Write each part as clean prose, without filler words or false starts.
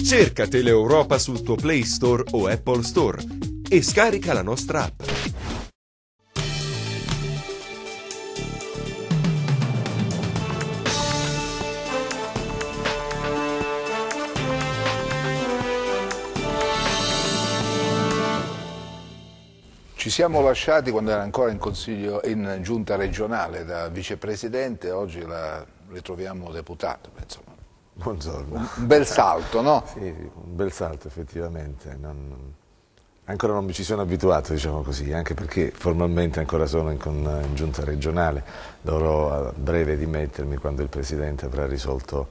Cerca Teleeuropa sul tuo Play Store o Apple Store e scarica la nostra app. Ci siamo lasciati quando era ancora in giunta regionale da vicepresidente, oggi la ritroviamo deputato, insomma. Buongiorno. Un bel salto, no? Sì, un bel salto effettivamente. Ancora non mi ci sono abituato, diciamo così, anche perché formalmente ancora sono in giunta regionale. Dovrò a breve dimettermi quando il Presidente avrà risolto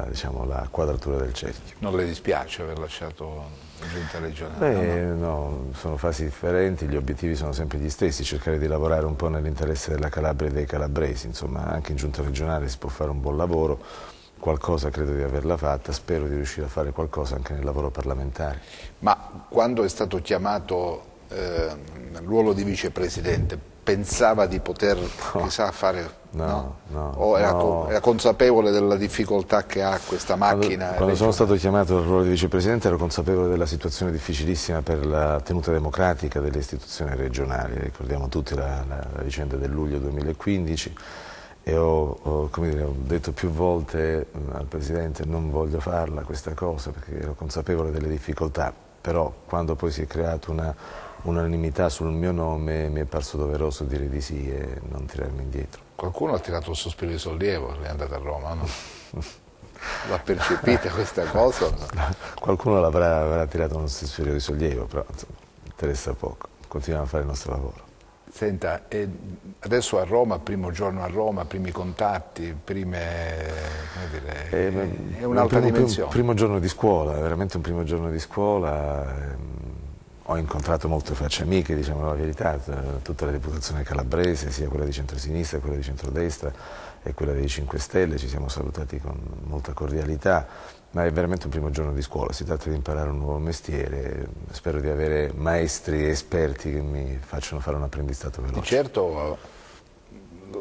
diciamo, la quadratura del cerchio. Non le dispiace aver lasciato la giunta regionale? Beh, no, sono fasi differenti, gli obiettivi sono sempre gli stessi, cercare di lavorare un po' nell'interesse della Calabria e dei calabresi, insomma anche in giunta regionale si può fare un buon lavoro, qualcosa credo di averla fatta, spero di riuscire a fare qualcosa anche nel lavoro parlamentare. Ma quando è stato chiamato nel ruolo di vicepresidente, pensava di poter chissà fare... No. O era consapevole della difficoltà che ha questa macchina? Quando sono stato chiamato al ruolo di vicepresidente ero consapevole della situazione difficilissima per la tenuta democratica delle istituzioni regionali, ricordiamo tutti la vicenda del luglio 2015 e ho detto più volte al Presidente non voglio farla questa cosa perché ero consapevole delle difficoltà, però quando poi si è creata unanimità sul mio nome mi è parso doveroso dire di sì e non tirarmi indietro. Qualcuno ha tirato un sospiro di sollievo, lei è andata a Roma, no? L'ha percepita questa cosa? No? Qualcuno avrà tirato un sospiro di sollievo, però insomma, interessa poco, continuiamo a fare il nostro lavoro. Senta, adesso a Roma, primo giorno a Roma, primi contatti, è un'altra dimensione. Primo giorno di scuola, veramente un primo giorno di scuola. Ho incontrato molte facce amiche, diciamo la verità, tutta la deputazione calabrese, sia quella di centrosinistra, quella di centrodestra e quella dei 5 Stelle, ci siamo salutati con molta cordialità, ma è veramente un primo giorno di scuola, si tratta di imparare un nuovo mestiere, spero di avere maestri e esperti che mi facciano fare un apprendistato veloce. Di certo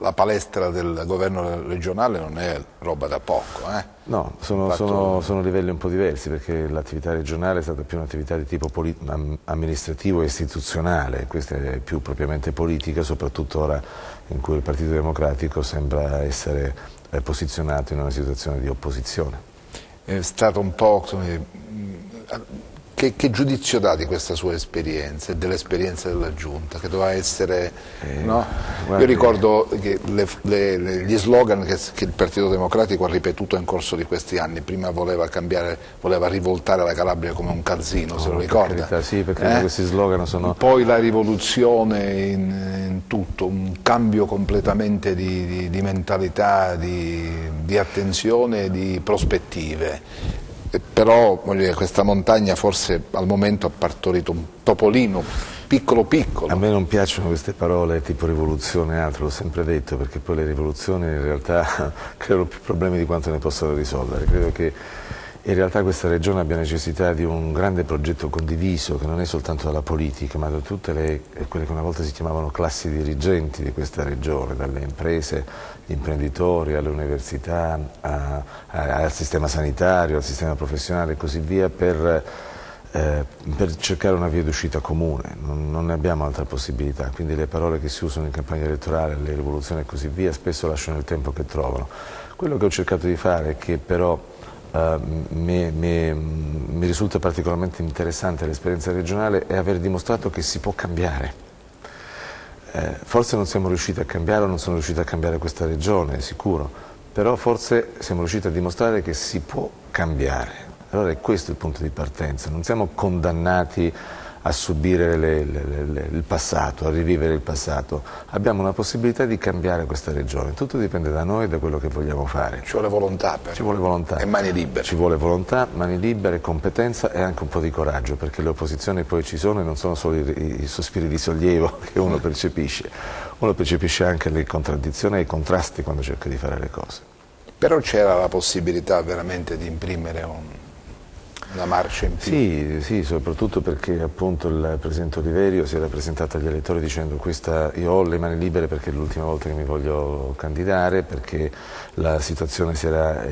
la palestra del governo regionale non è roba da poco, eh? No, sono livelli un po' diversi perché l'attività regionale è stata più un'attività di tipo amministrativo e istituzionale, questa è più propriamente politica, soprattutto ora in cui il Partito Democratico sembra essere posizionato in una situazione di opposizione. È stato un po'... Che giudizio dà di questa sua esperienza e dell'esperienza della Giunta, che doveva essere... no? Io ricordo che gli slogan che il Partito Democratico ha ripetuto nel corso di questi anni, prima voleva rivoltare la Calabria come un calzino, se lo ricorda? Carità, sì, perché questi slogan sono... Poi la rivoluzione in tutto, un cambio completamente di mentalità, di attenzione, di prospettive. Però voglio dire, questa montagna forse al momento ha partorito un topolino piccolo piccolo. A me non piacciono queste parole tipo rivoluzione e altro, l'ho sempre detto, perché poi le rivoluzioni in realtà creano più problemi di quanto ne possano risolvere. Credo che in realtà questa regione abbia necessità di un grande progetto condiviso che non è soltanto dalla politica ma da tutte quelle che una volta si chiamavano classi dirigenti di questa regione, dalle imprese, gli imprenditori, alle università, al sistema sanitario, al sistema professionale e così via per cercare una via d'uscita comune, non ne abbiamo altra possibilità, quindi le parole che si usano in campagna elettorale, le rivoluzioni e così via spesso lasciano il tempo che trovano. Quello che ho cercato di fare, che però mi risulta particolarmente interessante l'esperienza regionale, è aver dimostrato che si può cambiare. Forse non siamo riusciti a cambiare o non sono riusciti a cambiare questa regione, è sicuro, però forse siamo riusciti a dimostrare che si può cambiare. Allora è questo il punto di partenza, non siamo condannati a subire il passato, a rivivere il passato, abbiamo una possibilità di cambiare questa regione, tutto dipende da noi e da quello che vogliamo fare. Ci vuole volontà però. Ci vuole volontà. E mani libere. Ci vuole volontà, mani libere, competenza e anche un po' di coraggio, perché le opposizioni poi ci sono e non sono solo i sospiri di sollievo che uno percepisce anche le contraddizioni e i contrasti quando cerca di fare le cose. Però c'era la possibilità veramente di imprimere una marcia in più. Sì, soprattutto perché appunto il Presidente Oliverio si era presentato agli elettori dicendo io ho le mani libere perché è l'ultima volta che mi voglio candidare, perché la situazione si era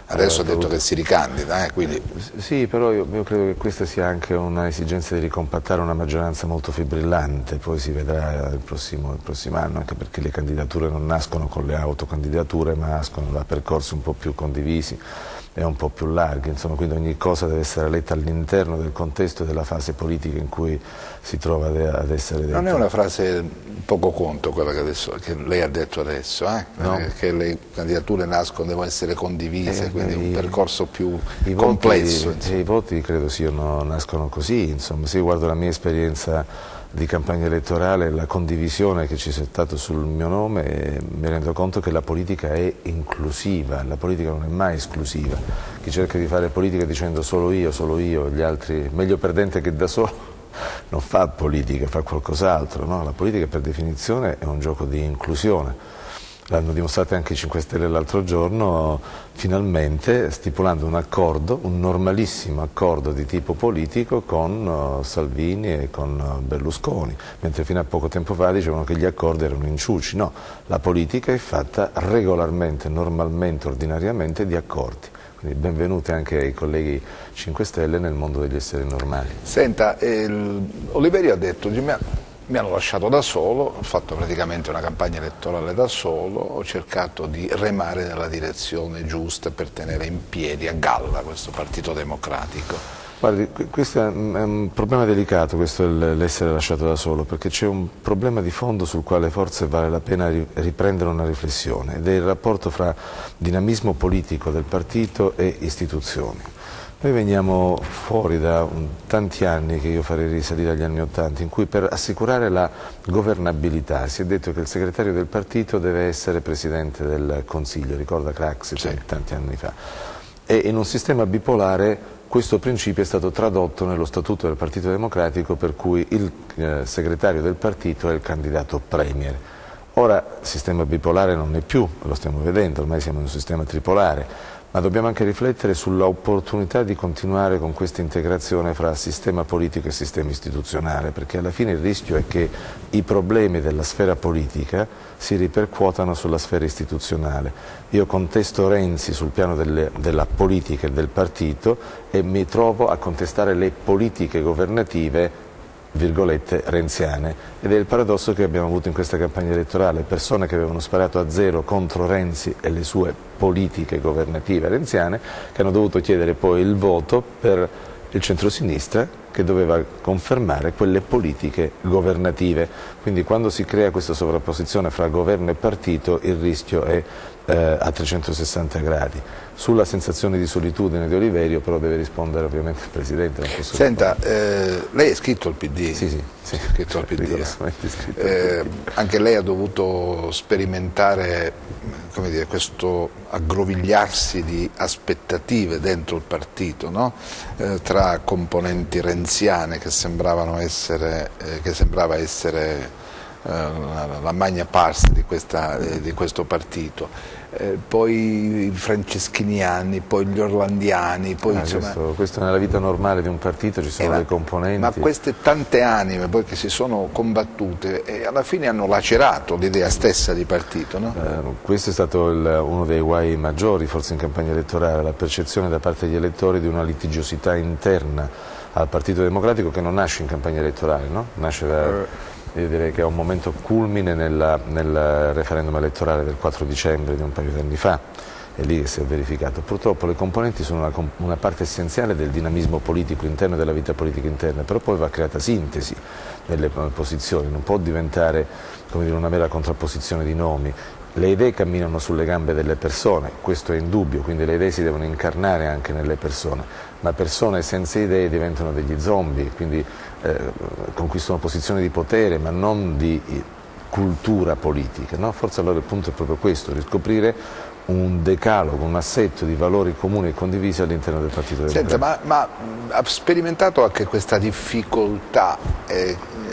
Adesso ha detto che si ricandida, quindi... Sì, però io credo che questa sia anche una esigenza di ricompattare una maggioranza molto fibrillante, poi si vedrà il prossimo anno, anche perché le candidature non nascono con le autocandidature, ma nascono da percorsi un po' più condivisi e un po' più larghi, insomma, quindi ogni cosa deve essere letta all'interno del contesto e della fase politica in cui si trova ad essere detta. Non è una frase poco conto quella che lei ha detto adesso, no. Che le candidature nascono, devono essere condivise, quindi un percorso più complesso. I voti credo nascono così, insomma, se io guardo la mia esperienza di campagna elettorale, la condivisione che ci sia stata sul mio nome, mi rendo conto che la politica è inclusiva, la politica non è mai esclusiva. Chi cerca di fare politica dicendo solo io, gli altri, meglio perdente che da solo, non fa politica, fa qualcos'altro, no? La politica per definizione è un gioco di inclusione. L'hanno dimostrato anche i 5 Stelle l'altro giorno, finalmente stipulando un accordo, un normalissimo accordo di tipo politico con Salvini e con Berlusconi, mentre fino a poco tempo fa dicevano che gli accordi erano inciuci. No, la politica è fatta regolarmente, normalmente, ordinariamente di accordi. Quindi benvenuti anche ai colleghi 5 Stelle nel mondo degli esseri normali. Senta, Oliveri ha detto... Mi hanno lasciato da solo, ho fatto praticamente una campagna elettorale da solo, ho cercato di remare nella direzione giusta per tenere in piedi a galla questo Partito Democratico. Guardi, questo è un problema delicato, questo l'essere lasciato da solo, perché c'è un problema di fondo sul quale forse vale la pena riprendere una riflessione, ed è il rapporto fra dinamismo politico del partito e istituzioni. Noi veniamo fuori da tanti anni, che io farei risalire agli anni '80, in cui per assicurare la governabilità si è detto che il segretario del partito deve essere presidente del Consiglio, ricorda Craxi, sì, tanti anni fa. E in un sistema bipolare questo principio è stato tradotto nello statuto del Partito Democratico, per cui il segretario del partito è il candidato premier. Ora il sistema bipolare non è più, lo stiamo vedendo, ormai siamo in un sistema tripolare, ma dobbiamo anche riflettere sull'opportunità di continuare con questa integrazione fra sistema politico e sistema istituzionale, perché alla fine il rischio è che i problemi della sfera politica si ripercuotano sulla sfera istituzionale. Io contesto Renzi sul piano della politica e del partito e mi trovo a contestare le politiche governative virgolette renziane, ed è il paradosso che abbiamo avuto in questa campagna elettorale: persone che avevano sparato a zero contro Renzi e le sue politiche governative renziane, che hanno dovuto chiedere poi il voto per il centrosinistra, che doveva confermare quelle politiche governative. Quindi quando si crea questa sovrapposizione fra governo e partito, il rischio è a 360 gradi. Sulla sensazione di solitudine di Oliverio però deve rispondere ovviamente il Presidente. Non posso... Senta, lei è iscritto al PD? Sì. Iscritto al PD. Anche lei ha dovuto sperimentare, come dire, questo aggrovigliarsi di aspettative dentro il partito, no? Tra componenti renziane che sembrava essere la magna pars di questo partito, poi i franceschiniani, poi gli orlandiani, poi insomma... questo nella vita normale di un partito ci sono dei componenti. Ma queste tante anime poi che si sono combattute e alla fine hanno lacerato l'idea stessa di partito, no? Questo è stato uno dei guai maggiori forse in campagna elettorale, la percezione da parte degli elettori di una litigiosità interna al Partito Democratico, che non nasce in campagna elettorale, no? Nasce da... Io direi che è un momento culmine nel referendum elettorale del 4 dicembre di un paio di anni fa, è lì che si è verificato. Purtroppo le componenti sono una parte essenziale del dinamismo politico interno e della vita politica interna, però poi va creata sintesi nelle posizioni, non può diventare, come dire, una mera contrapposizione di nomi. Le idee camminano sulle gambe delle persone, questo è indubbio, quindi le idee si devono incarnare anche nelle persone, ma persone senza idee diventano degli zombie, quindi conquistano posizioni di potere ma non di cultura politica, no? Forse allora il punto è proprio questo, riscoprire un decalogo, un assetto di valori comuni e condivisi all'interno del Partito Democratico. Senta, ma ha sperimentato anche questa difficoltà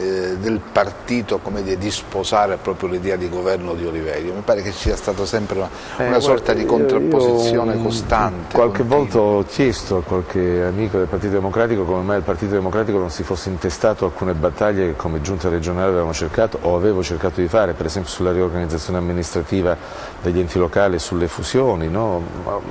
del partito, come dire, di sposare proprio l'idea di governo di Oliverio. Mi pare che ci sia stata sempre una sorta di contrapposizione costante. Qualche volta ho chiesto a qualche amico del Partito Democratico come mai il Partito Democratico non si fosse intestato alcune battaglie che come giunta regionale avevamo cercato o avevo cercato di fare, per esempio sulla riorganizzazione amministrativa degli enti locali, sulle fusioni, no?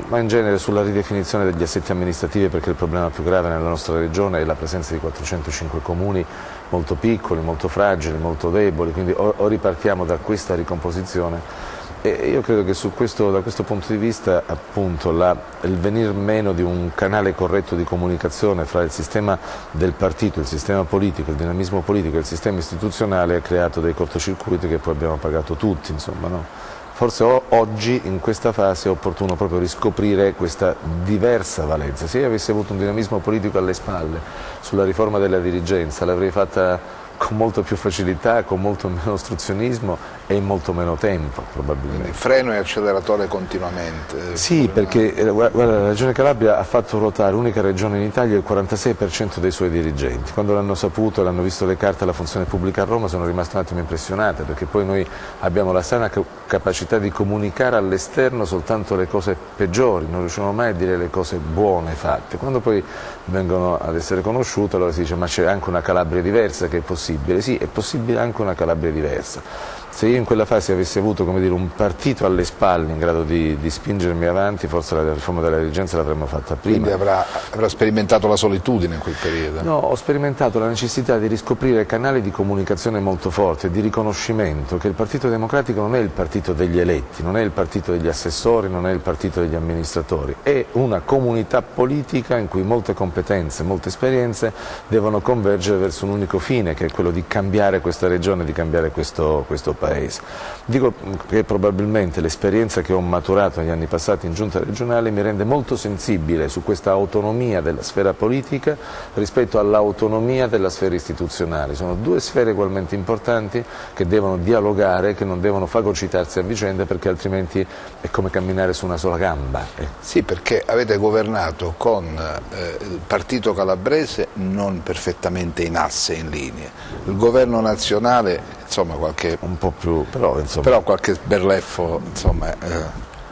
Ma in genere sulla ridefinizione degli assetti amministrativi, perché il problema più grave nella nostra regione è la presenza di 405 comuni molto piccoli, molto fragili, molto deboli, quindi o ripartiamo da questa ricomposizione. E io credo che da questo punto di vista appunto il venir meno di un canale corretto di comunicazione fra il sistema del partito, il sistema politico, il dinamismo politico e il sistema istituzionale ha creato dei cortocircuiti che poi abbiamo pagato tutti, insomma, no? Forse oggi in questa fase è opportuno proprio riscoprire questa diversa valenza. Se io avessi avuto un dinamismo politico alle spalle sulla riforma della dirigenza l'avrei fatta con molto più facilità, con molto meno ostruzionismo e in molto meno tempo probabilmente. Quindi freno e acceleratore continuamente. Sì, perché guarda, la Regione Calabria ha fatto ruotare, unica regione in Italia, il 46% dei suoi dirigenti. Quando l'hanno saputo e l'hanno visto le carte alla funzione pubblica a Roma sono rimasto un attimo impressionate, perché poi noi abbiamo la sana capacità di comunicare all'esterno soltanto le cose peggiori, non riusciamo mai a dire le cose buone fatte. Quando poi vengono ad essere conosciute allora si dice ma c'è anche una Calabria diversa che è possibile. Sì, è possibile anche una Calabria diversa. Se io in quella fase avessi avuto, come dire, un partito alle spalle in grado di spingermi avanti, forse la riforma della dirigenza l'avremmo fatta prima. Quindi avrà sperimentato la solitudine in quel periodo? No, ho sperimentato la necessità di riscoprire canali di comunicazione molto forti, di riconoscimento che il Partito Democratico non è il partito degli eletti, non è il partito degli assessori, non è il partito degli amministratori, è una comunità politica in cui molte competenze, molte esperienze devono convergere verso un unico fine, che è quello di cambiare questa regione, di cambiare questo Paese. Dico che probabilmente l'esperienza che ho maturato negli anni passati in giunta regionale mi rende molto sensibile su questa autonomia della sfera politica rispetto all'autonomia della sfera istituzionale. Sono due sfere ugualmente importanti che devono dialogare, che non devono fagocitarsi a vicenda, perché altrimenti è come camminare su una sola gamba. Sì, perché avete governato con il partito calabrese non perfettamente in asse, in linea. Il governo nazionale, insomma, un po' più, però qualche sberleffo, insomma,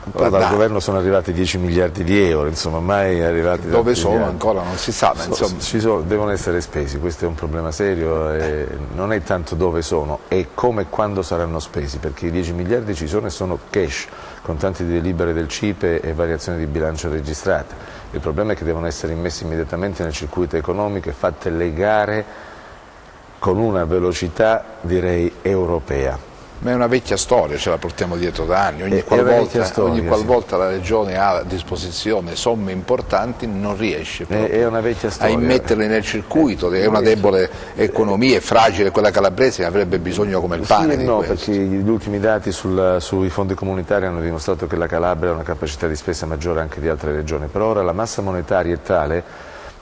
però dal governo sono arrivati 10 miliardi di euro, insomma, mai arrivati. Dove sono miliardi. Ancora non si sa, ma insomma. Devono essere spesi, questo è un problema serio, non è tanto dove sono, è come e quando saranno spesi, perché i 10 miliardi ci sono e sono cash, contanti di delibere del CIPE e variazioni di bilancio registrate. Il problema è che devono essere immessi immediatamente nel circuito economico e fatte le gare con una velocità, direi, europea. Ma è una vecchia storia, ce la portiamo dietro da anni, ogni qualvolta la Regione ha a disposizione somme importanti non riesce a immetterle nel circuito, è una debole economia, è fragile, quella calabrese avrebbe bisogno come il pane. Sì, no, perché gli ultimi dati sui fondi comunitari hanno dimostrato che la Calabria ha una capacità di spesa maggiore anche di altre regioni, però ora la massa monetaria è tale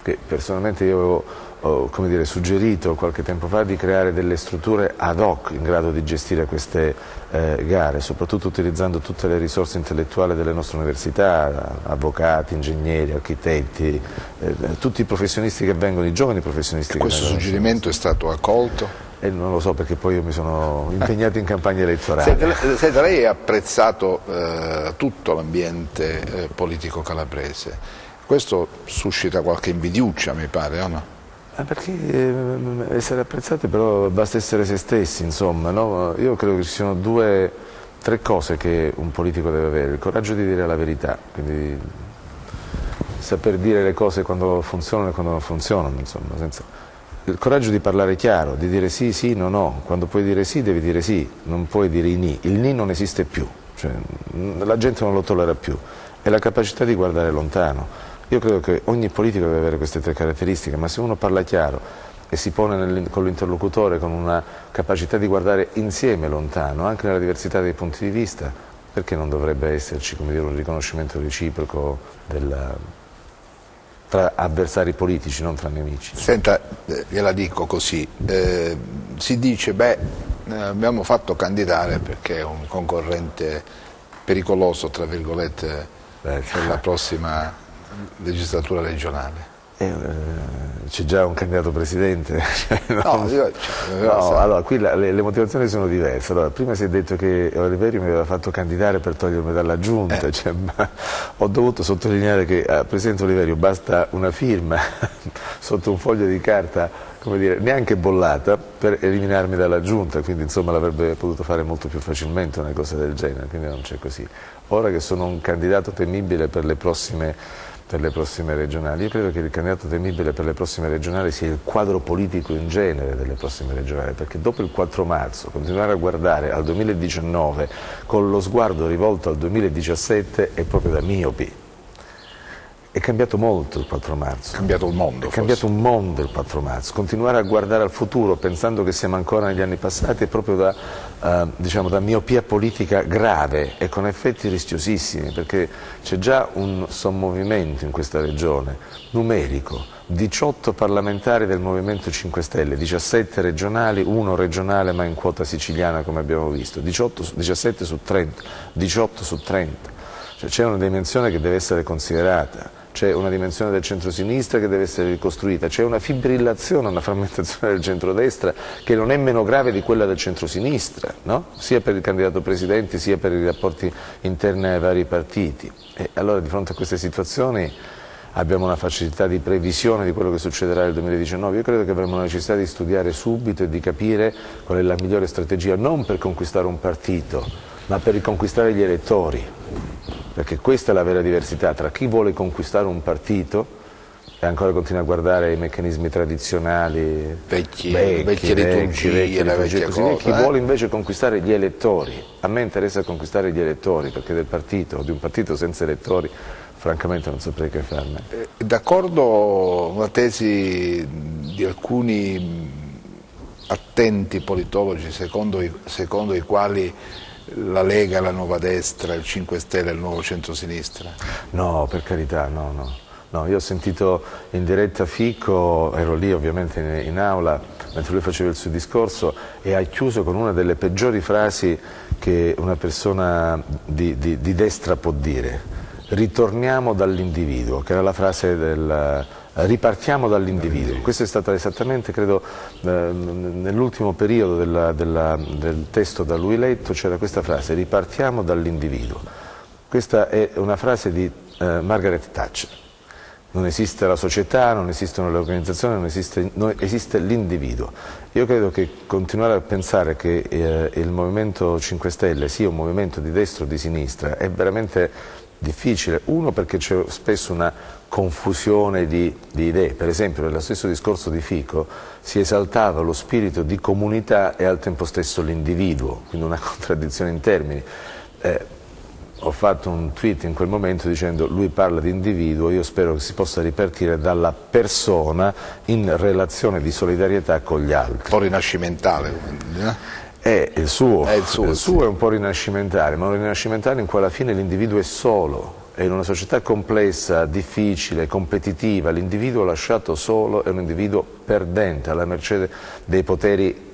che personalmente io avevo suggerito qualche tempo fa di creare delle strutture ad hoc in grado di gestire queste gare, soprattutto utilizzando tutte le risorse intellettuali delle nostre università, avvocati, ingegneri, architetti, tutti i professionisti che vengono, i giovani professionisti che vengono. Questo suggerimento è stato accolto? Non lo so, perché poi io mi sono impegnato in campagna elettorale. Senta, lei ha apprezzato tutto l'ambiente politico calabrese, questo suscita qualche invidiuccia, mi pare, o no? Perché essere apprezzati però basta essere se stessi, insomma, no? Io credo che ci siano tre cose che un politico deve avere: il coraggio di dire la verità, quindi saper dire le cose quando funzionano e quando non funzionano, insomma, il coraggio di parlare chiaro, di dire sì, sì, no, no, quando puoi dire sì devi dire sì, non puoi dire i ni, il ni non esiste più, cioè, la gente non lo tollera più, e la capacità di guardare lontano. Io credo che ogni politico deve avere queste tre caratteristiche, ma se uno parla chiaro e si pone con l'interlocutore con una capacità di guardare insieme lontano, anche nella diversità dei punti di vista, perché non dovrebbe esserci, come dire, un riconoscimento reciproco tra avversari politici, non tra nemici? Senta, gliela dico così, si dice, abbiamo fatto candidare perché è un concorrente pericoloso, tra virgolette, per la prossima legislatura regionale. C'è già un candidato presidente? Allora, qui le motivazioni sono diverse. Allora, prima si è detto che Oliverio mi aveva fatto candidare per togliermi dalla giunta, ho dovuto sottolineare che a Presidente Oliverio basta una firma sotto un foglio di carta, come dire, neanche bollata, per eliminarmi dalla giunta, quindi insomma l'avrebbe potuto fare molto più facilmente una cosa del genere, quindi non c'è così. Ora che sono un candidato temibile per le prossime regionali, io credo che il candidato temibile per le prossime regionali sia il quadro politico in genere delle prossime regionali, perché dopo il 4 marzo continuare a guardare al 2019 con lo sguardo rivolto al 2017 è proprio da miopi. È cambiato molto il 4 marzo. È cambiato il mondo. È cambiato un mondo il 4 marzo. Continuare a guardare al futuro pensando che siamo ancora negli anni passati è proprio da miopia politica grave e con effetti rischiosissimi, perché c'è già un sommovimento in questa regione, numerico, 18 parlamentari del Movimento 5 Stelle, 17 regionali, 1 regionale ma in quota siciliana come abbiamo visto, 17 su 30, 18 su 30. Cioè, c'è una dimensione che deve essere considerata, c'è una dimensione del centro-sinistra che deve essere ricostruita, c'è una fibrillazione, una frammentazione del centrodestra che non è meno grave di quella del centro-sinistra, no? Sia per il candidato presidente sia per i rapporti interni ai vari partiti. E allora di fronte a queste situazioni abbiamo una facilità di previsione di quello che succederà nel 2019. Io credo che avremo la necessità di studiare subito e di capire qual è la migliore strategia, non per conquistare un partito, ma per riconquistare gli elettori, perché questa è la vera diversità tra chi vuole conquistare un partito e ancora continua a guardare i meccanismi tradizionali, vecchie liturgie, chi vuole invece conquistare gli elettori. A me interessa conquistare gli elettori, perché di un partito senza elettori francamente non saprei che farne. D'accordo con la tesi di alcuni attenti politologi secondo i quali la Lega è la nuova destra, il 5 Stelle è il nuovo centro-sinistra? No, per carità, no, io ho sentito in diretta Fico, ero lì ovviamente in aula mentre lui faceva il suo discorso e ha chiuso con una delle peggiori frasi che una persona di destra può dire: ritorniamo dall'individuo, che era la frase ripartiamo dall'individuo. Questo è stato esattamente, credo, nell'ultimo periodo del testo da lui letto c'era questa frase: ripartiamo dall'individuo. Questa è una frase di Margaret Thatcher. Non esiste la società, non esistono le organizzazioni, non esiste l'individuo. Io credo che continuare a pensare che il Movimento 5 Stelle sia un movimento di destra o di sinistra è veramente difficile. Uno, perché c'è spesso una confusione di idee. Per esempio nello stesso discorso di Fico si esaltava lo spirito di comunità e al tempo stesso l'individuo, quindi una contraddizione in termini. Ho fatto un tweet in quel momento dicendo: lui parla di individuo, io spero che si possa ripartire dalla persona in relazione di solidarietà con gli altri. Un po' rinascimentale, Il suo è un po' rinascimentale, ma un rinascimentale in cui alla fine l'individuo è solo. E in una società complessa, difficile, competitiva, l'individuo lasciato solo è un individuo perdente, alla mercé dei poteri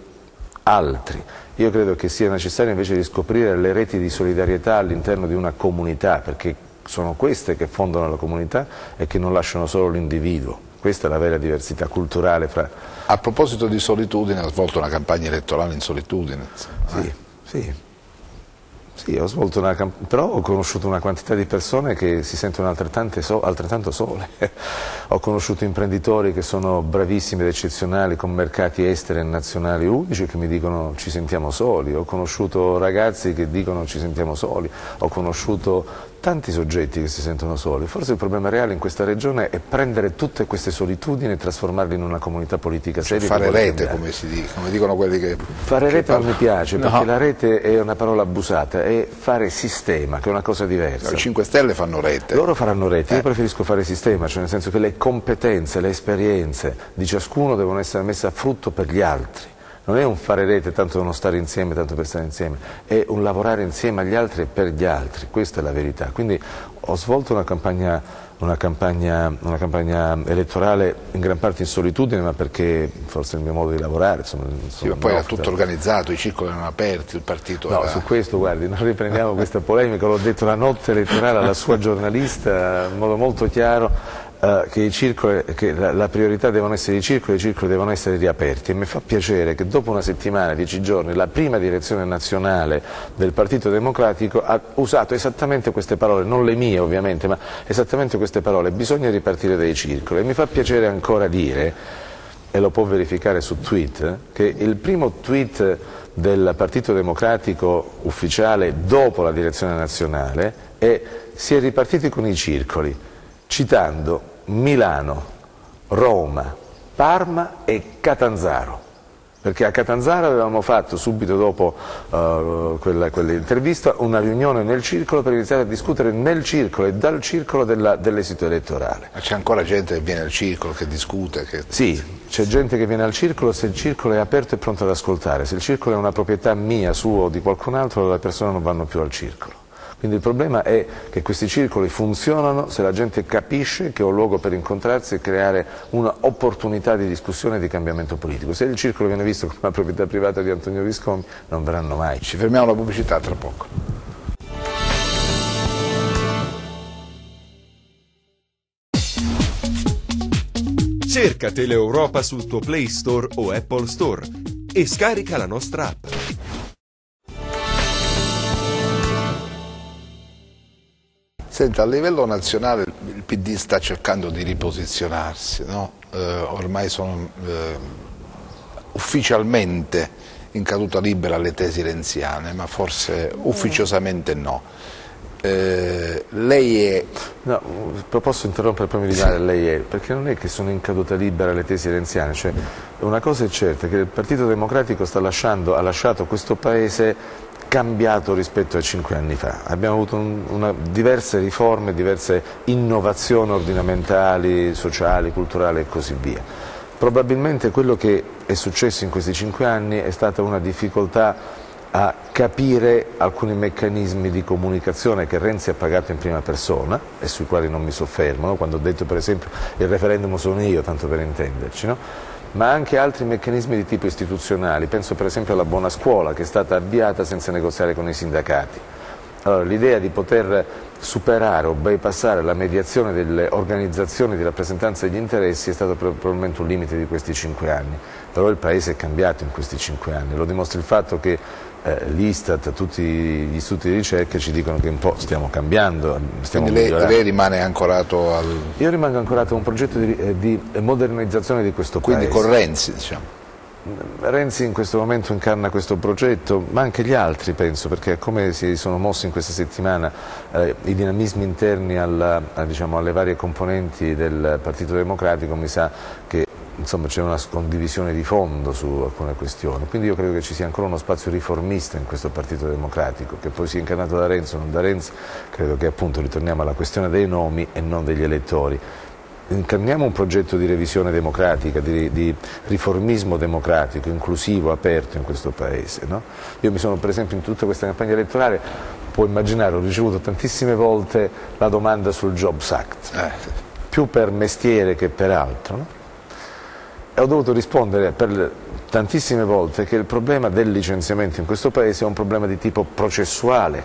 altri. Io credo che sia necessario invece riscoprire le reti di solidarietà all'interno di una comunità, perché sono queste che fondano la comunità e che non lasciano solo l'individuo. Questa è la vera diversità culturale fra... A proposito di solitudine, ha svolto una campagna elettorale in solitudine. Sì, ho svolto una campagna, però ho conosciuto una quantità di persone che si sentono altrettanto sole. Ho conosciuto imprenditori che sono bravissimi ed eccezionali, con mercati esteri e nazionali unici, che mi dicono ci sentiamo soli. Ho conosciuto ragazzi che dicono ci sentiamo soli. Ho conosciuto tanti soggetti che si sentono soli. Forse il problema reale in questa regione è prendere tutte queste solitudini e trasformarle in una comunità politica seria. Fare rete, come dicono quelli che... Fare rete non mi piace, perché la rete è una parola abusata, è fare sistema, che è una cosa diversa. I 5 Stelle fanno rete. Loro faranno rete, io preferisco fare sistema, cioè nel senso che le competenze, le esperienze di ciascuno devono essere messe a frutto per gli altri. Non è un fare rete tanto da non stare insieme, tanto per stare insieme, è un lavorare insieme agli altri e per gli altri, questa è la verità. Quindi ho svolto una campagna elettorale in gran parte in solitudine, ma perché forse è il mio modo di lavorare. Insomma, sì, ma poi era tutto organizzato, i circoli erano aperti, il partito No, era... su questo, guardi, non riprendiamo questa polemica, l'ho detto la notte elettorale alla sua giornalista in modo molto chiaro. che la priorità devono essere i circoli devono essere riaperti, e mi fa piacere che dopo una settimana, 10 giorni, la prima direzione nazionale del Partito Democratico ha usato esattamente queste parole, non le mie ovviamente, ma esattamente queste parole: bisogna ripartire dai circoli. E mi fa piacere ancora dire, e lo può verificare su tweet, che il primo tweet del Partito Democratico ufficiale dopo la direzione nazionale è: si è ripartiti con i circoli, citando Milano, Roma, Parma e Catanzaro, perché a Catanzaro avevamo fatto subito dopo quell'intervista una riunione nel circolo per iniziare a discutere nel circolo e dal circolo dell'esito elettorale. Ma c'è ancora gente che viene al circolo, che discute? Sì, c'è gente che viene al circolo se il circolo è aperto e pronto ad ascoltare. Se il circolo è una proprietà mia, sua o di qualcun altro, le persone non vanno più al circolo. Quindi il problema è che questi circoli funzionano se la gente capisce che è un luogo per incontrarsi e creare un'opportunità di discussione e di cambiamento politico. Se il circolo viene visto come una proprietà privata di Antonio Visconti, non verranno mai. Ci fermiamo alla pubblicità tra poco. Cerca Teleeuropa sul tuo Play Store o Apple Store e scarica la nostra app. Senta, a livello nazionale il PD sta cercando di riposizionarsi, no? Ormai sono ufficialmente in caduta libera le tesi renziane, ma forse ufficiosamente no. Lei è... No, posso interrompere per mi dare lei è, perché non è che sono in caduta libera le tesi renziane, cioè una cosa è certa, che il Partito Democratico ha lasciato questo Paese cambiato rispetto a 5 anni fa. Abbiamo avuto diverse riforme, diverse innovazioni ordinamentali, sociali, culturali e così via. Probabilmente quello che è successo in questi 5 anni è stata una difficoltà a capire alcuni meccanismi di comunicazione che Renzi ha pagato in prima persona e sui quali non mi soffermo, no? Quando ho detto per esempio il referendum sono io, tanto per intenderci, no? Ma anche altri meccanismi di tipo istituzionali, penso per esempio alla buona scuola che è stata avviata senza negoziare con i sindacati. Allora, l'idea di poter superare o bypassare la mediazione delle organizzazioni di rappresentanza degli interessi è stato probabilmente un limite di questi 5 anni, però il Paese è cambiato in questi 5 anni, lo dimostra il fatto che l'Istat, tutti gli istituti di ricerca ci dicono che un po' stiamo cambiando, stiamo migliorando. Lei rimane ancorato al... Io rimango ancorato a un progetto di modernizzazione di questo Paese. Quindi con Renzi, diciamo. Renzi in questo momento incarna questo progetto, ma anche gli altri penso, perché come si sono mossi in questa settimana i dinamismi interni diciamo, alle varie componenti del Partito Democratico, mi sa che insomma c'è una condivisione di fondo su alcune questioni, quindi io credo che ci sia ancora uno spazio riformista in questo Partito Democratico, che poi sia incarnato da Renzi o non da Renzi. Credo che appunto ritorniamo alla questione dei nomi e non degli elettori. Incarniamo un progetto di revisione democratica, di riformismo democratico, inclusivo, aperto in questo Paese, no? Io mi sono per esempio in tutta questa campagna elettorale, può immaginare, ho ricevuto tantissime volte la domanda sul Jobs Act, più per mestiere che per altro, no? E ho dovuto rispondere per tantissime volte che il problema del licenziamento in questo Paese è un problema di tipo processuale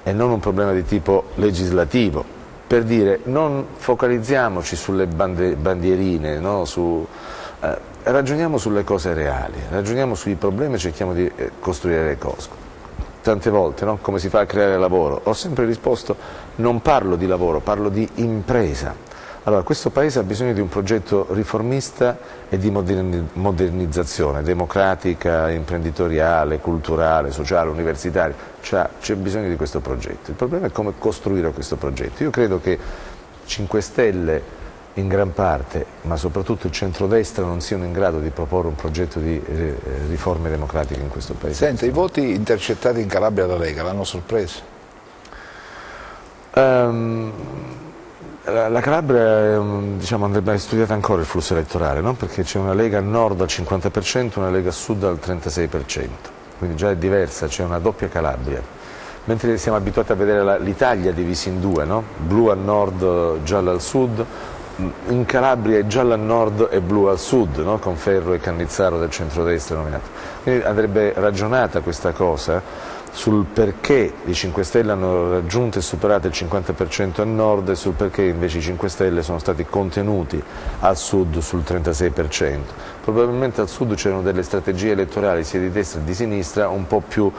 e non un problema di tipo legislativo, per dire non focalizziamoci sulle bandierine, no? Ragioniamo sulle cose reali, ragioniamo sui problemi e cerchiamo di costruire le cose. Tante volte, no? Come si fa a creare lavoro? Ho sempre risposto non parlo di lavoro, parlo di impresa. Allora, questo Paese ha bisogno di un progetto riformista e di modernizzazione, democratica, imprenditoriale, culturale, sociale, universitaria. C'è bisogno di questo progetto. Il problema è come costruire questo progetto. Io credo che 5 Stelle in gran parte, ma soprattutto il centrodestra, non siano in grado di proporre un progetto di riforme democratiche in questo Paese. Senta, i voti intercettati in Calabria da Lega l'hanno sorpreso? La Calabria diciamo, andrebbe studiata ancora il flusso elettorale, no? Perché c'è una Lega a nord al 50% e una Lega a sud al 36%, quindi già è diversa, c'è una doppia Calabria, mentre siamo abituati a vedere l'Italia divisa in due, no? Blu al nord, giallo al sud, in Calabria è giallo al nord e blu al sud, no? Con Ferro e Cannizzaro del centrodestra nominato. Quindi andrebbe ragionata questa cosa sul perché i 5 Stelle hanno raggiunto e superato il 50% al nord e sul perché invece i 5 Stelle sono stati contenuti al sud sul 36%. Probabilmente al sud c'erano delle strategie elettorali sia di destra che di sinistra un po' più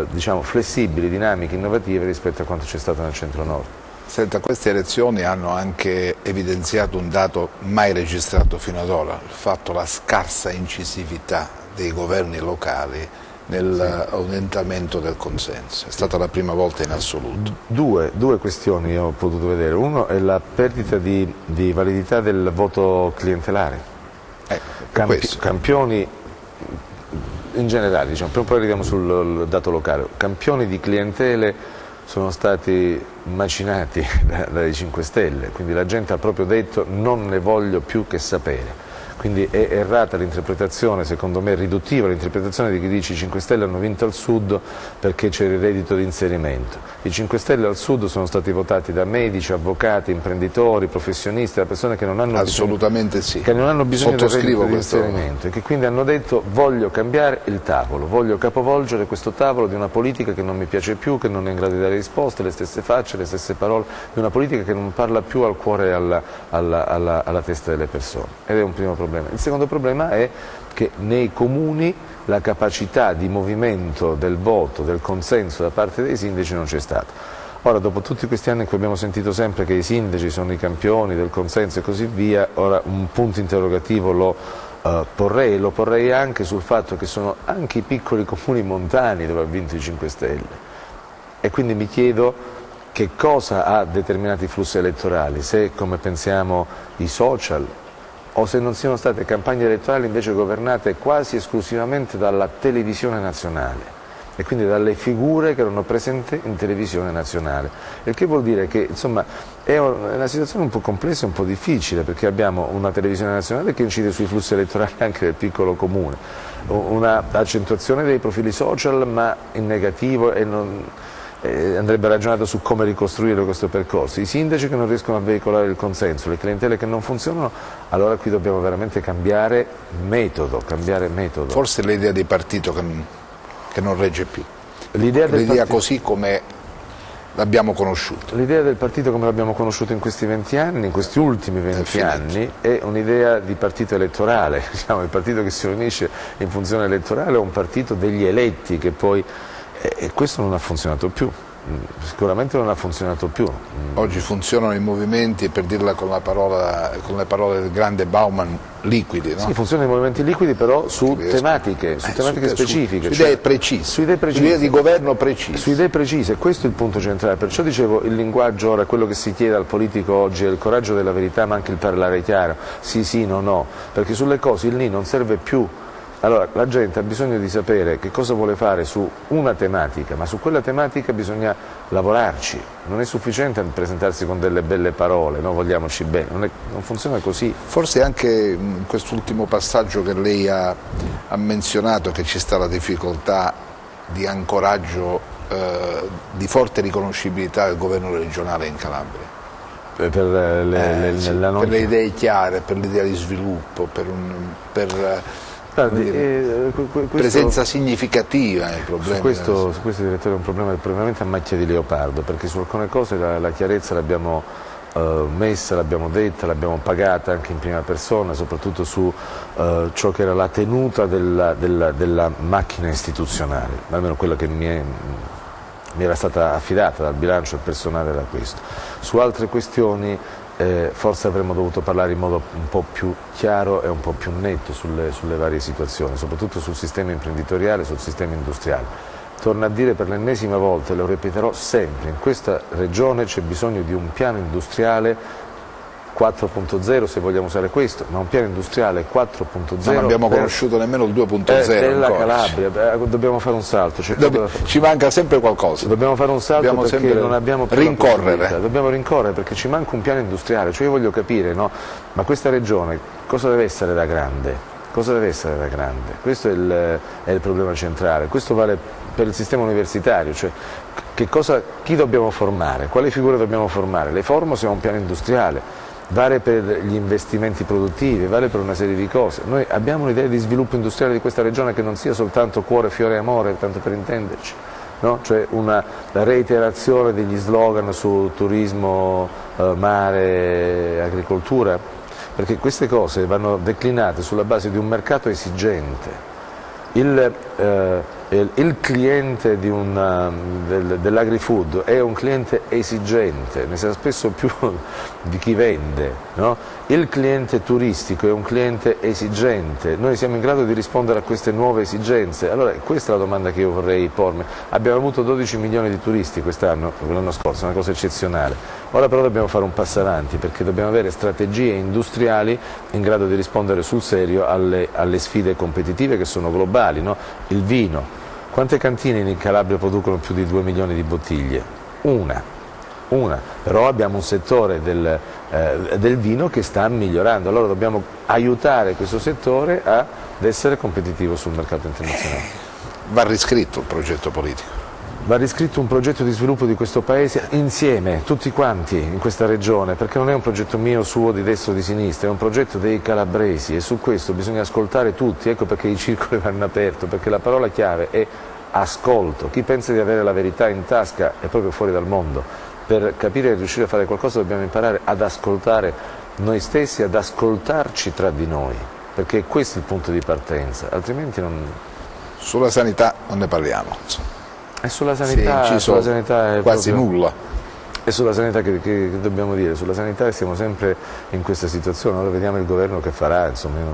diciamo, flessibili, dinamiche, innovative rispetto a quanto c'è stato nel centro-nord. Senta, queste elezioni hanno anche evidenziato un dato mai registrato fino ad ora, il fatto la scarsa incisività dei governi locali nell'orientamento del consenso. È stata la prima volta in assoluto. Due questioni ho potuto vedere. Uno è la perdita di validità del voto clientelare. Campioni in generale, diciamo, poi arriviamo sul dato locale, campioni di clientele sono stati macinati dai 5 Stelle, quindi la gente ha proprio detto non ne voglio più che sapere. Quindi è errata l'interpretazione, secondo me riduttiva l'interpretazione di chi dice i 5 Stelle hanno vinto al sud perché c'era il reddito di inserimento. I 5 Stelle al sud sono stati votati da medici, avvocati, imprenditori, professionisti, da persone che non hanno assolutamente sì. Che non hanno bisogno del reddito di inserimento e che quindi hanno detto voglio cambiare il tavolo, voglio capovolgere questo tavolo di una politica che non mi piace più, che non è in grado di dare risposte, le stesse facce, le stesse parole, di una politica che non parla più al cuore e alla testa delle persone. Ed è un primo problema. Il secondo problema è che nei comuni la capacità di movimento del voto, del consenso da parte dei sindaci non c'è stata. Ora, dopo tutti questi anni in cui abbiamo sentito sempre che i sindaci sono i campioni del consenso e così via, ora un punto interrogativo lo porrei anche sul fatto che sono anche i piccoli comuni montani dove ha vinto i 5 Stelle. E quindi mi chiedo che cosa ha determinato i flussi elettorali, se come pensiamo i social, o se non siano state campagne elettorali invece governate quasi esclusivamente dalla televisione nazionale e quindi dalle figure che erano presenti in televisione nazionale. Il che vuol dire che insomma, è una situazione un po' complessa e un po' difficile perché abbiamo una televisione nazionale che incide sui flussi elettorali anche del piccolo comune, una accentuazione dei profili social ma in negativo e andrebbe ragionato su come ricostruire questo percorso. I sindaci che non riescono a veicolare il consenso, le clientele che non funzionano, allora qui dobbiamo veramente cambiare metodo. Forse l'idea di partito che non regge più, l'idea così come l'abbiamo conosciuto. L'idea del partito come l'abbiamo conosciuto in questi 20 anni, in questi ultimi 20 anni, è un'idea di partito elettorale, diciamo, il partito che si riunisce in funzione elettorale è un partito degli eletti che poi e questo non ha funzionato più, sicuramente non ha funzionato più. Oggi funzionano i movimenti, per dirla con le parole del grande Bauman, liquidi, no? Sì, funzionano i movimenti liquidi però su tematiche specifiche. Su idee precise, su idee di governo precise. Su idee precise, questo è il punto centrale, perciò dicevo il linguaggio ora, quello che si chiede al politico oggi è il coraggio della verità ma anche il parlare chiaro, sì, no, perché sulle cose il ni non serve più. Allora, la gente ha bisogno di sapere che cosa vuole fare su una tematica, ma su quella tematica bisogna lavorarci, non è sufficiente presentarsi con delle belle parole, no? Vogliamoci bene, non funziona così. Forse anche in quest'ultimo passaggio che lei ha menzionato che ci sta la difficoltà di ancoraggio, di forte riconoscibilità del governo regionale in Calabria. Per le idee chiare, per l'idea di sviluppo, presenza significativa nel problema. Su questo direttore è un problema veramente a macchia di leopardo, perché su alcune cose la chiarezza l'abbiamo messa, l'abbiamo detta, l'abbiamo pagata anche in prima persona, soprattutto su ciò che era la tenuta della macchina istituzionale, almeno quella che mi era stata affidata dal bilancio al personale era questo. Su altre questioni forse avremmo dovuto parlare in modo un po' più chiaro e un po' più netto sulle varie situazioni, soprattutto sul sistema imprenditoriale, sul sistema industriale. Torno a dire per l'ennesima volta, e lo ripeterò sempre, in questa regione c'è bisogno di un piano industriale 4.0 se vogliamo usare questo, ma un piano industriale 4.0. Non abbiamo conosciuto nemmeno il 2.0. Della Calabria, dobbiamo fare un salto. Ci manca sempre qualcosa. Dobbiamo fare un salto perché non abbiamo più rincorrere. Dobbiamo rincorrere perché ci manca un piano industriale, cioè io voglio capire, no? Ma questa regione cosa deve essere da grande? Cosa deve essere da grande? Questo è il problema centrale, questo vale per il sistema universitario, cioè chi dobbiamo formare, quali figure dobbiamo formare? Le formo se ha un piano industriale. Vale per gli investimenti produttivi, vale per una serie di cose. Noi abbiamo un'idea di sviluppo industriale di questa regione che non sia soltanto cuore, fiore e amore, tanto per intenderci. no? Cioè una reiterazione degli slogan su turismo, mare, agricoltura, perché queste cose vanno declinate sulla base di un mercato esigente. Il cliente dell'agri-food è un cliente esigente, ne sa spesso più di chi vende, no? Il cliente turistico è un cliente esigente, noi siamo in grado di rispondere a queste nuove esigenze. Allora questa è la domanda che io vorrei pormi. Abbiamo avuto 12 milioni di turisti quest'anno, l'anno scorso, una cosa eccezionale. Ora però dobbiamo fare un passo avanti, perché dobbiamo avere strategie industriali in grado di rispondere sul serio alle sfide competitive che sono globali, no? Il vino. Quante cantine in Calabria producono più di 2 milioni di bottiglie? Una. Però abbiamo un settore del vino che sta migliorando, allora dobbiamo aiutare questo settore ad essere competitivo sul mercato internazionale. Va riscritto il progetto politico. Va riscritto un progetto di sviluppo di questo paese insieme, tutti quanti in questa regione, perché non è un progetto mio, suo, di destra o di sinistra, è un progetto dei calabresi e su questo bisogna ascoltare tutti, ecco perché i circoli vanno aperti, perché la parola chiave è ascolto. Chi pensa di avere la verità in tasca è proprio fuori dal mondo. Per capire e riuscire a fare qualcosa dobbiamo imparare ad ascoltare noi stessi, ad ascoltarci tra di noi, perché questo è il punto di partenza, altrimenti non... Sulla sanità non ne parliamo. E sulla sanità, è quasi proprio, nulla. E sulla sanità che dobbiamo dire? Sulla sanità siamo sempre in questa situazione, ora vediamo il governo che farà, insomma io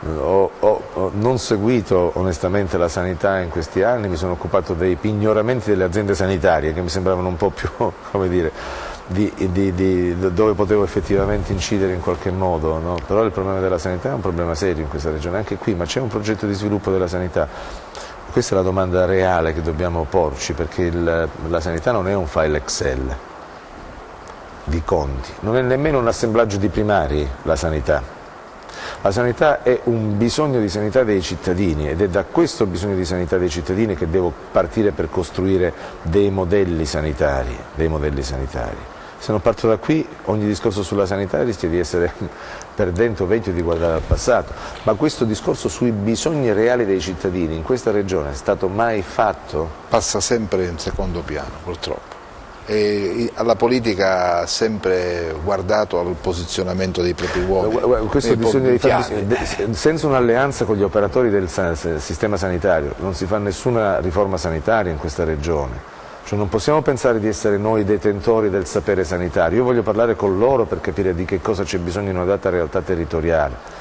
non ho seguito onestamente la sanità in questi anni, mi sono occupato dei pignoramenti delle aziende sanitarie che mi sembravano un po' più, come dire, dove potevo effettivamente incidere in qualche modo, no? Però il problema della sanità è un problema serio in questa regione, anche qui, ma c'è un progetto di sviluppo della sanità? Questa è la domanda reale che dobbiamo porci, perché la sanità non è un file Excel di conti, non è nemmeno un assemblaggio di primari la sanità. La sanità è un bisogno di sanità dei cittadini ed è da questo bisogno di sanità dei cittadini che devo partire per costruire dei modelli sanitari. Se non parto da qui, ogni discorso sulla sanità rischia di essere perdente o vecchio di guardare al passato. Ma questo discorso sui bisogni reali dei cittadini in questa regione è stato mai fatto? Passa sempre in secondo piano, purtroppo. E alla politica ha sempre guardato al posizionamento dei propri uomini. Questo bisogna senza un'alleanza con gli operatori del sistema sanitario non si fa nessuna riforma sanitaria in questa regione. Cioè non possiamo pensare di essere noi detentori del sapere sanitario, io voglio parlare con loro per capire di che cosa c'è bisogno in una data realtà territoriale.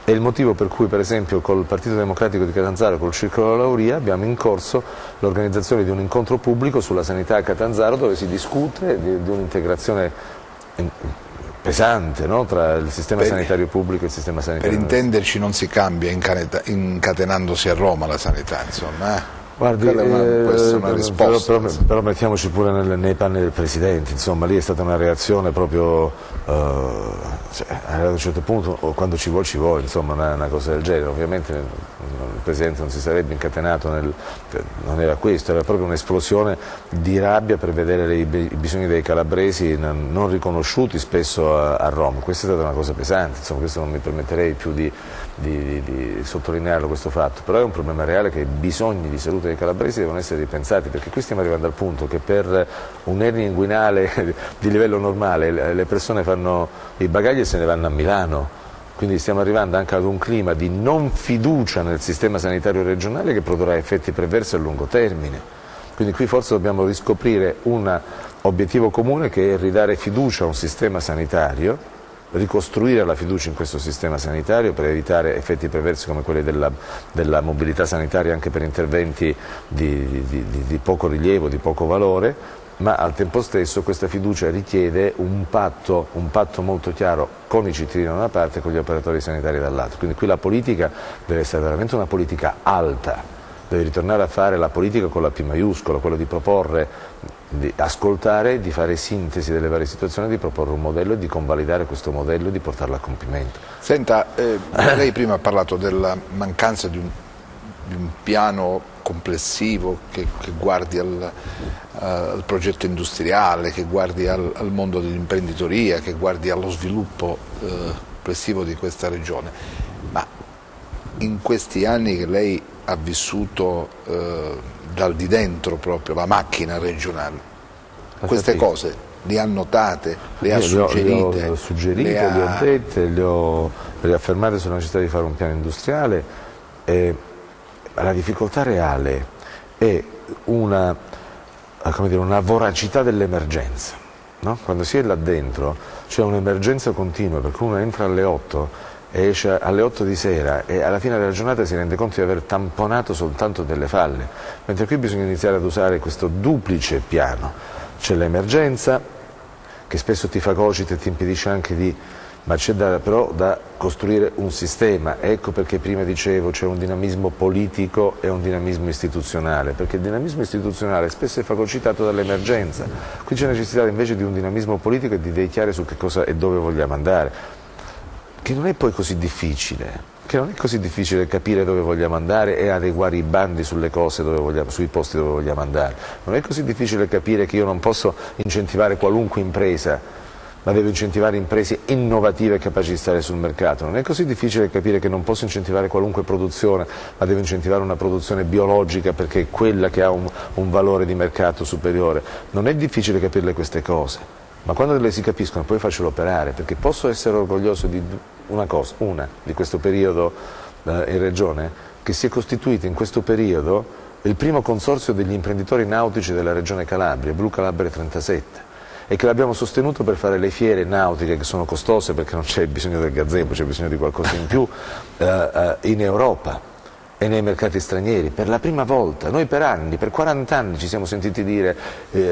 È il motivo per cui, per esempio, col Partito Democratico di Catanzaro, col Circolo Lauria, abbiamo in corso l'organizzazione di un incontro pubblico sulla sanità a Catanzaro dove si discute di un'integrazione pesante, no? Tra il sistema sanitario pubblico e il sistema sanitario. Per intenderci non si cambia incatenandosi a Roma la sanità, insomma. Guardi, però mettiamoci pure nei panni del Presidente, insomma, lì è stata una reazione proprio, a un certo punto, quando ci vuole, insomma, una cosa del genere. Ovviamente il Presidente non si sarebbe incatenato, non era questo, era proprio un'esplosione di rabbia per vedere i bisogni dei calabresi non riconosciuti spesso a Roma. Questa è stata una cosa pesante, insomma, questo non mi permetterei più di sottolinearlo questo fatto, però è un problema reale che i bisogni di salute dei calabresi devono essere ripensati, perché qui stiamo arrivando al punto che per un'ernia inguinale di livello normale le persone fanno i bagagli e se ne vanno a Milano, quindi stiamo arrivando anche ad un clima di non fiducia nel sistema sanitario regionale che produrrà effetti perversi a lungo termine. Quindi qui forse dobbiamo riscoprire un obiettivo comune che è ridare fiducia a un sistema sanitario, ricostruire la fiducia in questo sistema sanitario per evitare effetti perversi come quelli della mobilità sanitaria anche per interventi di poco rilievo, di poco valore, ma al tempo stesso questa fiducia richiede un patto molto chiaro con i cittadini da una parte e con gli operatori sanitari dall'altra. Quindi qui la politica deve essere veramente una politica alta, deve ritornare a fare la politica con la P maiuscola, quello di proporre, di ascoltare, di fare sintesi delle varie situazioni, di proporre un modello e di convalidare questo modello e di portarlo a compimento. Senta, lei prima ha parlato della mancanza di un piano complessivo che guardi al progetto industriale, che guardi al mondo dell'imprenditoria, che guardi allo sviluppo complessivo di questa regione. Ma in questi anni che lei ha vissuto dal di dentro proprio, la macchina regionale. Queste cose le ha notate, le ha suggerite? Le ho suggerite, le ho dette, le ho riaffermate sulla necessità di fare un piano industriale. La difficoltà reale è una voracità dell'emergenza. No? Quando si è là dentro c'è un'emergenza continua, perché uno entra alle 8 e esce alle 8 di sera e alla fine della giornata si rende conto di aver tamponato soltanto delle falle, mentre qui bisogna iniziare ad usare questo duplice piano. C'è l'emergenza che spesso ti fagocita e ti impedisce anche di... ma c'è però da costruire un sistema. Ecco perché prima dicevo c'è un dinamismo politico e un dinamismo istituzionale, perché il dinamismo istituzionale spesso è fagocitato dall'emergenza. Qui c'è necessità invece di un dinamismo politico e di idee chiare su che cosa e dove vogliamo andare, che non è poi così difficile. Che non è così difficile capire dove vogliamo andare e adeguare i bandi sulle cose sui posti dove vogliamo andare. Non è così difficile capire che io non posso incentivare qualunque impresa, ma devo incentivare imprese innovative e capaci di stare sul mercato. Non è così difficile capire che non posso incentivare qualunque produzione, ma devo incentivare una produzione biologica perché è quella che ha un valore di mercato superiore. Non è difficile capirle queste cose, ma quando le si capiscono poi faccio operare, perché posso essere orgoglioso di una di questo periodo in Regione, che si è costituito in questo periodo il primo consorzio degli imprenditori nautici della Regione Calabria, Blu Calabria 37. E che l'abbiamo sostenuto per fare le fiere nautiche, che sono costose perché non c'è bisogno del gazebo, c'è bisogno di qualcosa in più, in Europa e nei mercati stranieri. Per la prima volta, noi per anni, per 40 anni ci siamo sentiti dire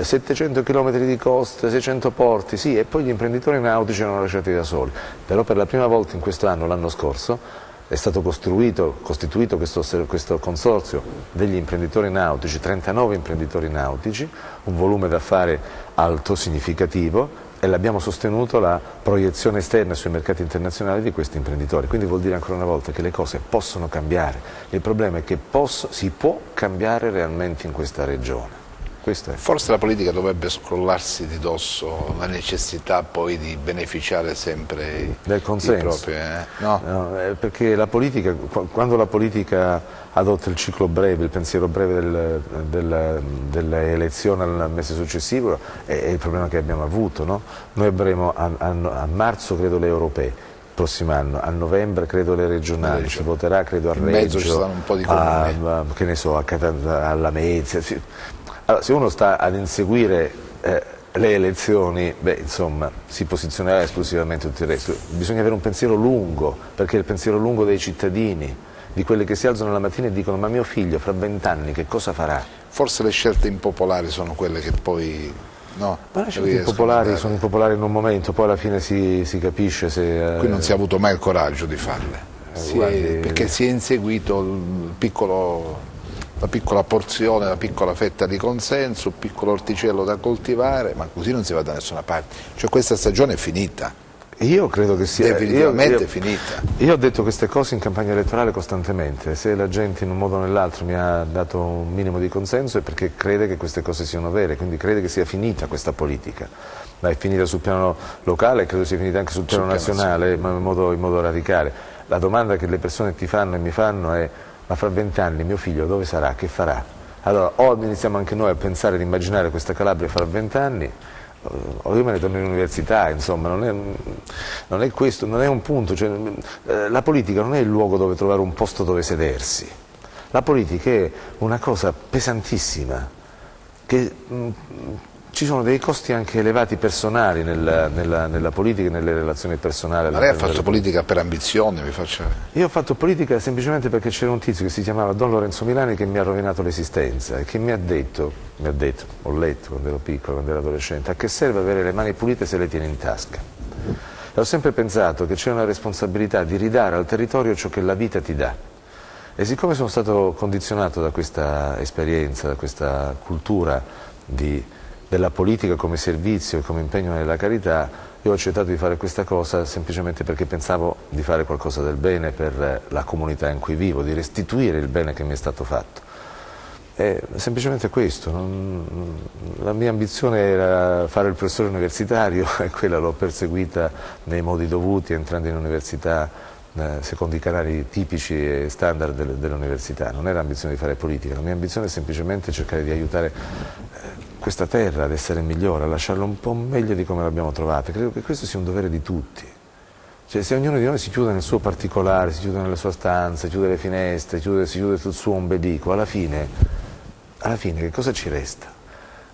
700 km di coste, 600 porti, sì, e poi gli imprenditori nautici erano lasciati da soli. Però per la prima volta in questo anno, l'anno scorso, è stato costituito questo consorzio degli imprenditori nautici, 39 imprenditori nautici, un volume d'affari alto, significativo, e l'abbiamo sostenuto la proiezione esterna sui mercati internazionali di questi imprenditori. Quindi vuol dire ancora una volta che le cose possono cambiare. Il problema è che si può cambiare realmente in questa regione. Forse la politica dovrebbe scrollarsi di dosso la necessità poi di beneficiare sempre del consenso. No? Perché la politica, quando la politica adotta il ciclo breve, il pensiero breve delle elezioni al mese successivo, è il problema che abbiamo avuto. No? Noi avremo a marzo credo le europee, prossimo anno, a novembre credo le regionali, si voterà credo a Reggio, in mezzo ci saranno un po' di comuni, che ne so, a Lamezia. Allora, se uno sta ad inseguire le elezioni, insomma, si posizionerà esclusivamente tutto il resto. Bisogna avere un pensiero lungo, perché è il pensiero lungo dei cittadini, di quelli che si alzano la mattina e dicono: ma mio figlio fra 20 anni che cosa farà? Forse le scelte impopolari sono quelle che poi... No, ma le scelte impopolari sono impopolari in un momento, poi alla fine si capisce se... Qui non si è avuto mai il coraggio di farle, perché si è inseguito la piccola porzione, la piccola fetta di consenso, il piccolo orticello da coltivare, ma così non si va da nessuna parte. Cioè questa stagione è finita. Io credo che sia definitivamente finita. Io ho detto queste cose in campagna elettorale costantemente. Se la gente in un modo o nell'altro mi ha dato un minimo di consenso è perché crede che queste cose siano vere, quindi crede che sia finita questa politica. Ma è finita sul piano locale, credo sia finita anche sul piano nazionale, ma in modo radicale. La domanda che le persone ti fanno e mi fanno è: ma fra 20 anni mio figlio dove sarà? Che farà? Allora, o iniziamo anche noi a pensare, ad immaginare questa Calabria fra 20 anni, o io me ne torno in università, insomma, non è questo, non è un punto. Cioè, la politica non è il luogo dove trovare un posto dove sedersi. La politica è una cosa pesantissima, che ci sono dei costi anche elevati personali nella politica e nelle relazioni personali. Ma lei ha fatto politica per ambizione, mi faccia... Io ho fatto politica semplicemente perché c'era un tizio che si chiamava Don Lorenzo Milani che mi ha rovinato l'esistenza e che mi ha detto, ho letto quando ero piccolo, quando ero adolescente: a che serve avere le mani pulite se le tieni in tasca? E ho sempre pensato che c'è una responsabilità di ridare al territorio ciò che la vita ti dà. E siccome sono stato condizionato da questa esperienza, da questa cultura della politica come servizio e come impegno nella carità, io ho accettato di fare questa cosa semplicemente perché pensavo di fare qualcosa del bene per la comunità in cui vivo, di restituire il bene che mi è stato fatto. È semplicemente questo. La mia ambizione era fare il professore universitario e quella l'ho perseguita nei modi dovuti, entrando in università secondo i canali tipici e standard dell'università. Non era ambizione di fare politica, la mia ambizione è semplicemente cercare di aiutare questa terra ad essere migliore, a lasciarla un po' meglio di come l'abbiamo trovata. Credo che questo sia un dovere di tutti. Cioè, se ognuno di noi si chiude nel suo particolare, si chiude nelle sue stanze, chiude le finestre, si chiude sul suo ombelico, alla fine che cosa ci resta?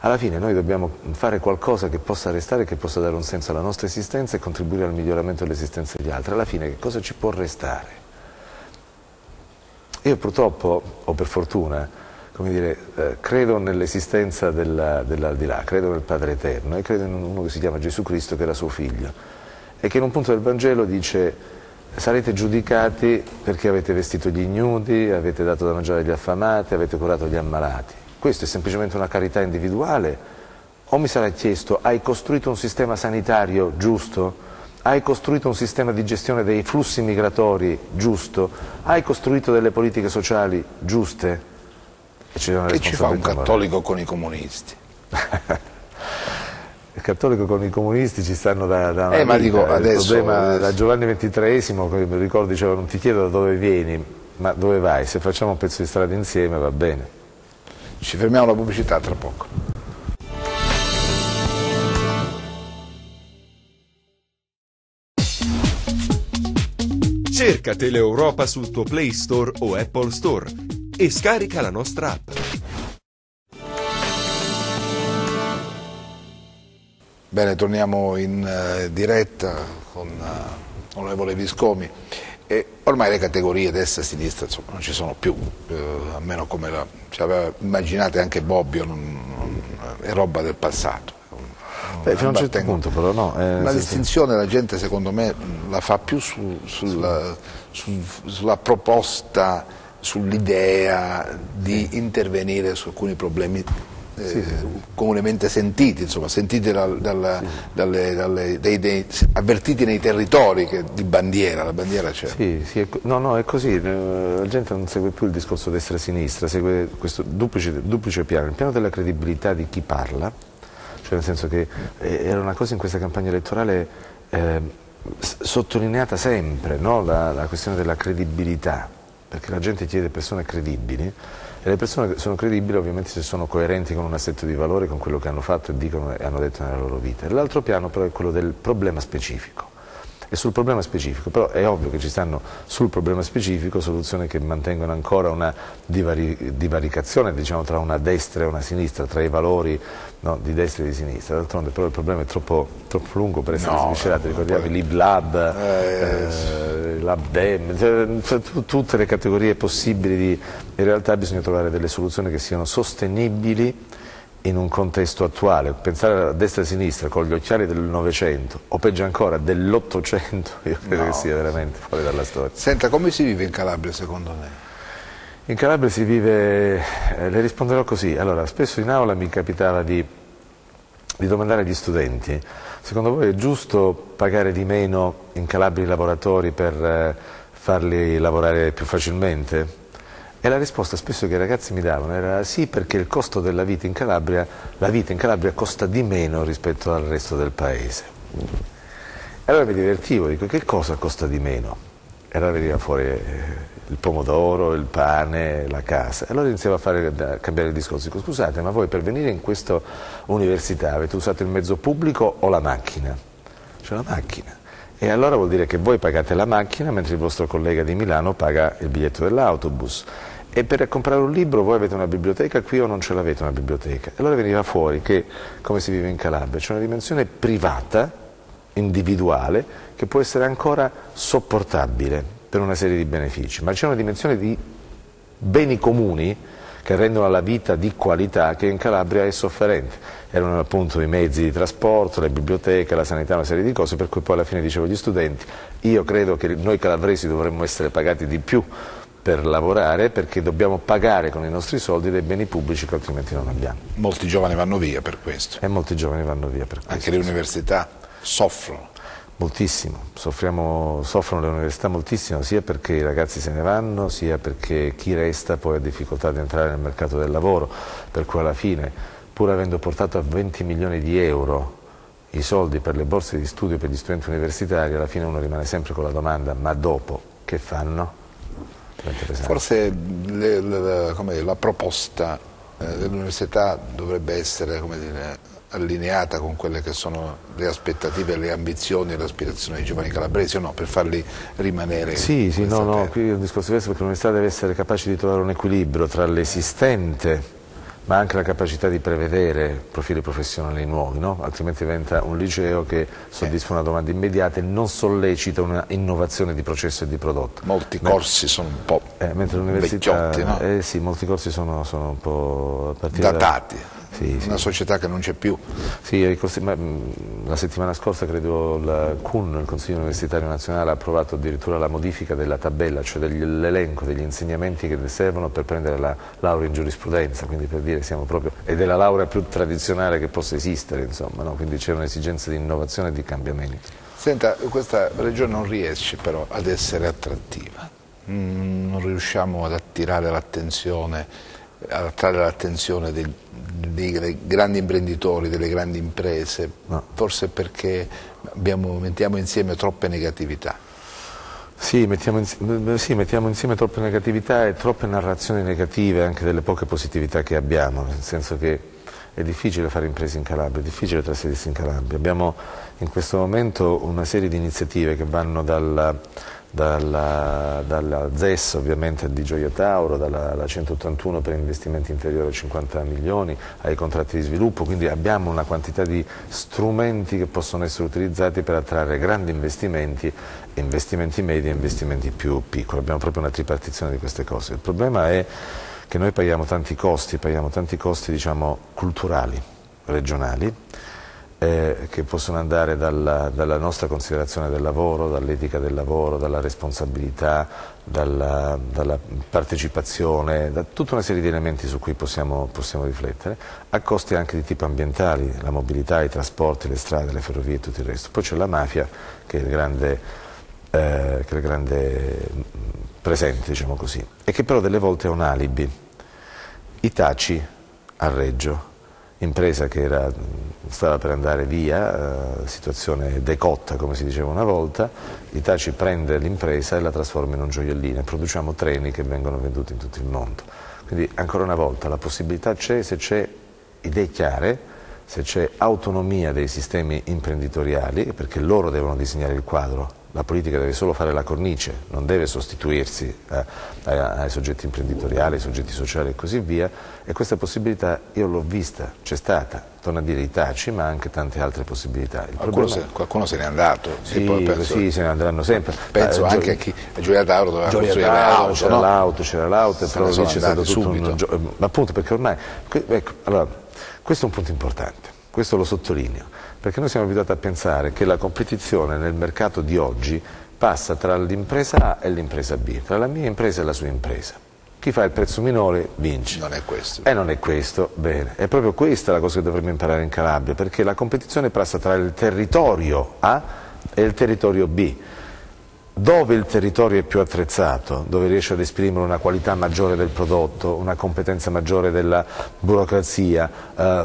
Alla fine noi dobbiamo fare qualcosa che possa restare, che possa dare un senso alla nostra esistenza e contribuire al miglioramento dell'esistenza degli altri. Alla fine che cosa ci può restare? Io purtroppo, o per fortuna, come dire, credo nell'esistenza dell'aldilà, credo nel Padre Eterno e credo in uno che si chiama Gesù Cristo, che era suo figlio, e che in un punto del Vangelo dice: sarete giudicati perché avete vestito gli ignudi, avete dato da mangiare agli affamati, avete curato gli ammalati. Questo è semplicemente una carità individuale? O mi sarà chiesto: hai costruito un sistema sanitario giusto? Hai costruito un sistema di gestione dei flussi migratori giusto? Hai costruito delle politiche sociali giuste? E che ci fa un cattolico con i comunisti? Il cattolico con i comunisti ci stanno da ma dico, adesso, da Giovanni XXIII, che mi ricordo, diceva: non ti chiedo da dove vieni, ma dove vai? Se facciamo un pezzo di strada insieme va bene. Ci fermiamo alla pubblicità tra poco. Cerca Teleeuropa sul tuo Play Store o Apple Store e scarica la nostra app. Bene, torniamo in diretta con l'onorevole Viscomi. E ormai le categorie destra e sinistra, insomma, non ci sono più, almeno come ci aveva immaginate anche Bobbio, è roba del passato. Fino a un certo punto però no. La distinzione la gente secondo me la fa più sulla proposta, sull'idea di intervenire su alcuni problemi comunemente sentiti, insomma, sentiti avvertiti nei territori di bandiera, la bandiera c'è. Sì, no, è così, la gente non segue più il discorso destra-sinistra, segue questo duplice piano, il piano della credibilità di chi parla, cioè nel senso che era una cosa in questa campagna elettorale sottolineata sempre, no? La questione della credibilità, perché la gente chiede persone credibili. E le persone che sono credibili ovviamente se sono coerenti con un assetto di valori, con quello che hanno fatto e dicono e hanno detto nella loro vita. L'altro piano però è quello del problema specifico. E sul problema specifico, però è ovvio che ci stanno sul problema specifico soluzioni che mantengono ancora una divaricazione, diciamo, tra una destra e una sinistra, tra i valori, no, di destra e di sinistra. D'altronde però il problema è troppo lungo per essere sviscerato, ricordiamo i Lib-Lab, Lab-Dem, cioè, tutte le categorie possibili in realtà bisogna trovare delle soluzioni che siano sostenibili in un contesto attuale. Pensare a destra e a sinistra con gli occhiali del Novecento o peggio ancora dell'800, io credo che sia veramente fuori dalla storia. Senta, come si vive in Calabria secondo lei? In Calabria si vive, le risponderò così. Allora, spesso in aula mi capitava di domandare agli studenti: secondo voi è giusto pagare di meno in Calabria i lavoratori per farli lavorare più facilmente? E la risposta spesso che i ragazzi mi davano era sì, perché il costo della vita in Calabria, la vita in Calabria costa di meno rispetto al resto del paese. E allora mi divertivo, dico: che cosa costa di meno? E allora veniva fuori il pomodoro, il pane, la casa. E allora iniziavo a cambiare il discorso. Dico: scusate, ma voi per venire in questa università avete usato il mezzo pubblico o la macchina? Cioè la macchina. E allora vuol dire che voi pagate la macchina mentre il vostro collega di Milano paga il biglietto dell'autobus. E per comprare un libro voi avete una biblioteca qui o non ce l'avete una biblioteca? E allora veniva fuori che, come si vive in Calabria, c'è una dimensione privata, individuale, che può essere ancora sopportabile per una serie di benefici, ma c'è una dimensione di beni comuni che rendono la vita di qualità che in Calabria è sofferente. Erano appunto i mezzi di trasporto, le biblioteche, la sanità, una serie di cose, per cui poi alla fine dicevo agli studenti: io credo che noi calabresi dovremmo essere pagati di più per lavorare, perché dobbiamo pagare con i nostri soldi dei beni pubblici che altrimenti non abbiamo. Molti giovani vanno via per questo. E molti giovani vanno via per questo. Anche le università soffrono. Moltissimo, soffrono le università moltissimo, sia perché i ragazzi se ne vanno, sia perché chi resta poi ha difficoltà di entrare nel mercato del lavoro, per cui alla fine, pur avendo portato a 20 milioni di euro i soldi per le borse di studio per gli studenti universitari, alla fine uno rimane sempre con la domanda: ma dopo che fanno? Forse la proposta dell'università dovrebbe essere, come dire, allineata con quelle che sono le aspettative, le ambizioni e le aspirazioni dei giovani calabresi, o no, per farli rimanere. Sì, no, qui è un discorso diverso, perché l'università deve essere capace di trovare un equilibrio tra l'esistente ma anche la capacità di prevedere profili professionali nuovi, no? Altrimenti diventa un liceo che soddisfa una domanda immediata e non sollecita una innovazione di processo e di prodotto. Molti corsi sono un po' vecchiotti, no? Sì, molti corsi sono un po' datati. Una società che non c'è più. Sì, la settimana scorsa credo il CUN, il Consiglio Universitario Nazionale, ha approvato addirittura la modifica della tabella, cioè dell'elenco degli insegnamenti che servono per prendere la laurea in giurisprudenza, quindi per dire siamo proprio, ed è la laurea più tradizionale che possa esistere, insomma, no? Quindi c'è un'esigenza di innovazione e di cambiamento. Senta, questa regione non riesce però ad essere attrattiva, non riusciamo ad attirare l'attenzione, dei grandi imprenditori, delle grandi imprese, no. Forse perché mettiamo insieme troppe negatività. Sì, mettiamo insieme troppe negatività e troppe narrazioni negative anche delle poche positività che abbiamo, nel senso che è difficile fare imprese in Calabria, è difficile trasferirsi in Calabria. Abbiamo in questo momento una serie di iniziative che vanno dalla ZES ovviamente di Gioia Tauro, dalla 181 per investimenti inferiori a 50 milioni, ai contratti di sviluppo, quindi abbiamo una quantità di strumenti che possono essere utilizzati per attrarre grandi investimenti, investimenti medi e investimenti più piccoli. Abbiamo proprio una tripartizione di queste cose. Il problema è che noi paghiamo tanti costi diciamo culturali, regionali, che possono andare dalla nostra considerazione del lavoro, dall'etica del lavoro, dalla responsabilità, dalla partecipazione, da tutta una serie di elementi su cui possiamo riflettere, a costi anche di tipo ambientali, la mobilità, i trasporti, le strade, le ferrovie e tutto il resto. Poi c'è la mafia, che è il grande presente, diciamo così, e che però delle volte è un alibi. I Taci a Reggio, impresa che stava per andare via, situazione decotta come si diceva una volta, i Taci prende l'impresa e la trasforma in un gioiellino e produciamo treni che vengono venduti in tutto il mondo. Quindi ancora una volta la possibilità c'è se c'è idee chiare, se c'è autonomia dei sistemi imprenditoriali, perché loro devono disegnare il quadro. La politica deve solo fare la cornice, non deve sostituirsi ai soggetti imprenditoriali, ai soggetti sociali e così via, e questa possibilità io l'ho vista, c'è stata, torno a dire i Taci, ma anche tante altre possibilità. Qualcuno se n'è andato. Sì, se ne andranno sempre. Penso anche a Gioia Tauro doveva costruire l'auto. C'era l'auto, però lì c'è stato tutto un gioco. Ma appunto perché ormai, ecco, allora, questo è un punto importante, questo lo sottolineo. Perché noi siamo abituati a pensare che la competizione nel mercato di oggi passa tra l'impresa A e l'impresa B, tra la mia impresa e la sua impresa. Chi fa il prezzo minore vince. Non è questo. Non è questo, bene. È proprio questa la cosa che dovremmo imparare in Calabria, perché la competizione passa tra il territorio A e il territorio B. Dove il territorio è più attrezzato, dove riesce ad esprimere una qualità maggiore del prodotto, una competenza maggiore della burocrazia,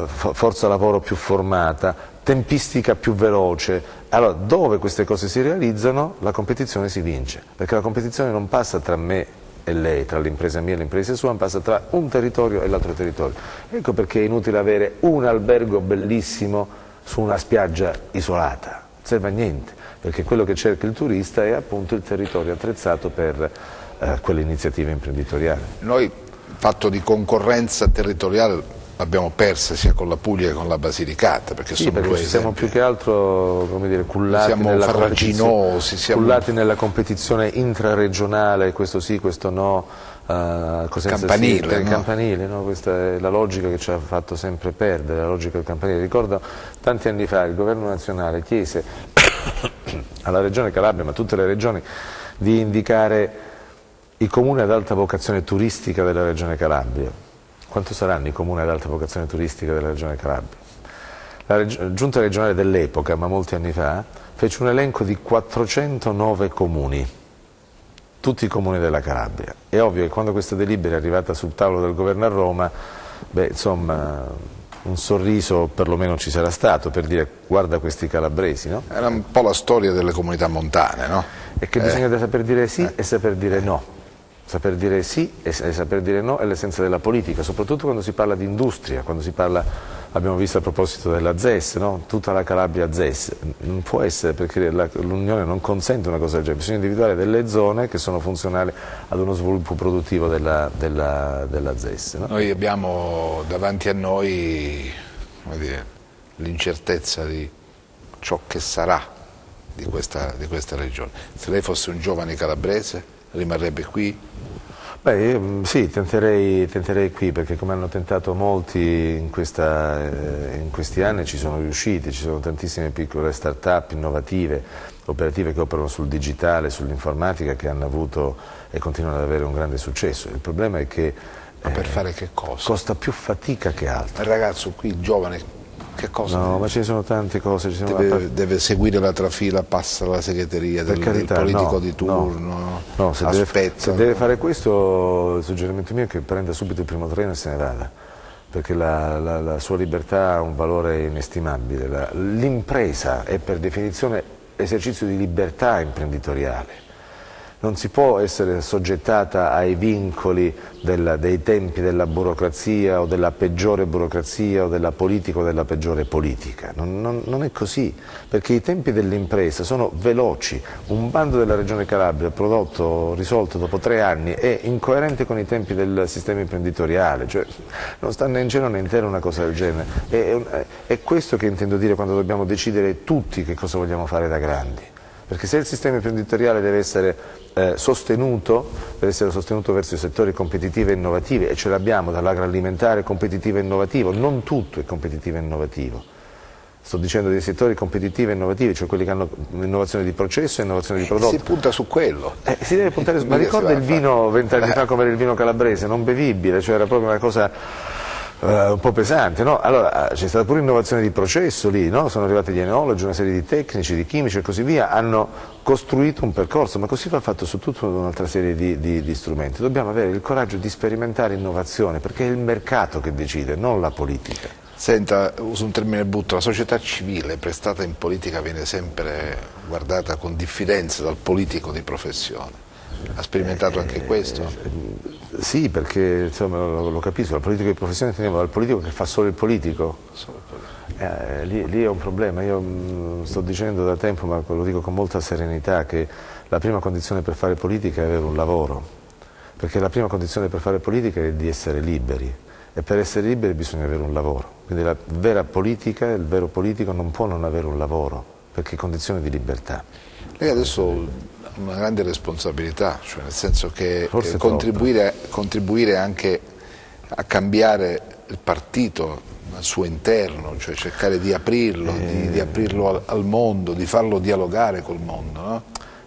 forza lavoro più formata, tempistica più veloce, allora dove queste cose si realizzano la competizione si vince, perché la competizione non passa tra me e lei, tra l'impresa mia e l'impresa sua, ma passa tra un territorio e l'altro territorio. Ecco perché è inutile avere un albergo bellissimo su una spiaggia isolata, non serve a niente, perché quello che cerca il turista è appunto il territorio attrezzato per quelle iniziative imprenditoriali. Noi, fatto di concorrenza territoriale, l'abbiamo persa sia con la Puglia che con la Basilicata, perché sono due esempi. Siamo più che altro, come dire, cullati nella competizione intraregionale, questo sì, questo no, campanile, no? Campanile, no? Questa è la logica che ci ha fatto sempre perdere, la logica del campanile. Ricordo tanti anni fa il governo nazionale chiese alla regione Calabria, ma a tutte le regioni, di indicare i comuni ad alta vocazione turistica della regione Calabria. Quanto saranno i comuni ad alta vocazione turistica della regione Calabria? La giunta regionale dell'epoca, ma molti anni fa, fece un elenco di 409 comuni, tutti i comuni della Calabria. È ovvio che quando questa delibera è arrivata sul tavolo del governo a Roma, beh, insomma, un sorriso perlomeno ci sarà stato per dire guarda questi calabresi, no? Era un po' la storia delle comunità montane, no? E che bisogna saper dire sì e saper dire no. Saper dire sì e saper dire no è l'essenza della politica, soprattutto quando si parla di industria, quando si parla, abbiamo visto a proposito della ZES, no? Tutta la Calabria ZES, non può essere perché l'Unione non consente una cosa del genere, bisogna individuare delle zone che sono funzionali ad uno sviluppo produttivo della ZES. No? Noi abbiamo davanti a noi l'incertezza di ciò che sarà di questa regione. Se lei fosse un giovane calabrese rimarrebbe qui? Beh, sì, tenterei qui perché come hanno tentato molti in questi anni ci sono riusciti, ci sono tantissime piccole start-up innovative, operative che operano sul digitale, sull'informatica che hanno avuto e continuano ad avere un grande successo. Il problema è che ma per fare che cosa? Costa più fatica che altro. Il ragazzo qui, giovane, che cosa? No, ma ce ne sono tante cose. Deve seguire la trafila, passa alla segreteria del politico di turno, no, se deve fare questo, il suggerimento mio è che prenda subito il primo treno e se ne vada, perché la sua libertà ha un valore inestimabile. L'impresa è per definizione esercizio di libertà imprenditoriale. Non si può essere soggettata ai vincoli dei tempi della burocrazia o della peggiore burocrazia o della politica o della peggiore politica. Non è così, perché i tempi dell'impresa sono veloci. Un bando della Regione Calabria risolto dopo 3 anni è incoerente con i tempi del sistema imprenditoriale, cioè non sta né in cielo né in terra una cosa del genere. È questo che intendo dire quando dobbiamo decidere tutti che cosa vogliamo fare da grandi. Perché se il sistema imprenditoriale deve essere sostenuto verso i settori competitivi e innovativi, e ce l'abbiamo dall'agroalimentare competitivo e innovativo, non tutto è competitivo e innovativo. Sto dicendo dei settori competitivi e innovativi, cioè quelli che hanno innovazione di processo e innovazione di prodotto. Si punta su quello. Si deve puntare su... Ma ricorda il vino 20 anni fa come era il vino calabrese, non bevibile, cioè era proprio una cosa... un po' pesante, no? Allora c'è stata pure innovazione di processo lì, no? Sono arrivati gli enologi, una serie di tecnici, di chimici e così via, hanno costruito un percorso, ma così va fatto su tutta un'altra serie di strumenti. Dobbiamo avere il coraggio di sperimentare innovazione, perché è il mercato che decide, non la politica. Senta, uso un termine brutto, la società civile prestata in politica viene sempre guardata con diffidenza dal politico di professione. Ha sperimentato anche questo? Sì, perché insomma, lo capisco, il politico di professione teniamo dal politico che fa solo il politico. Lì è un problema, io sto dicendo da tempo, ma lo dico con molta serenità, che la prima condizione per fare politica è avere un lavoro, perché la prima condizione per fare politica è di essere liberi, e per essere liberi bisogna avere un lavoro. Quindi la vera politica, il vero politico non può non avere un lavoro, perché è condizione di libertà. Lei adesso una grande responsabilità, cioè nel senso che contribuire anche a cambiare il partito al suo interno, cioè cercare di aprirlo, di aprirlo al mondo, di farlo dialogare col mondo, no?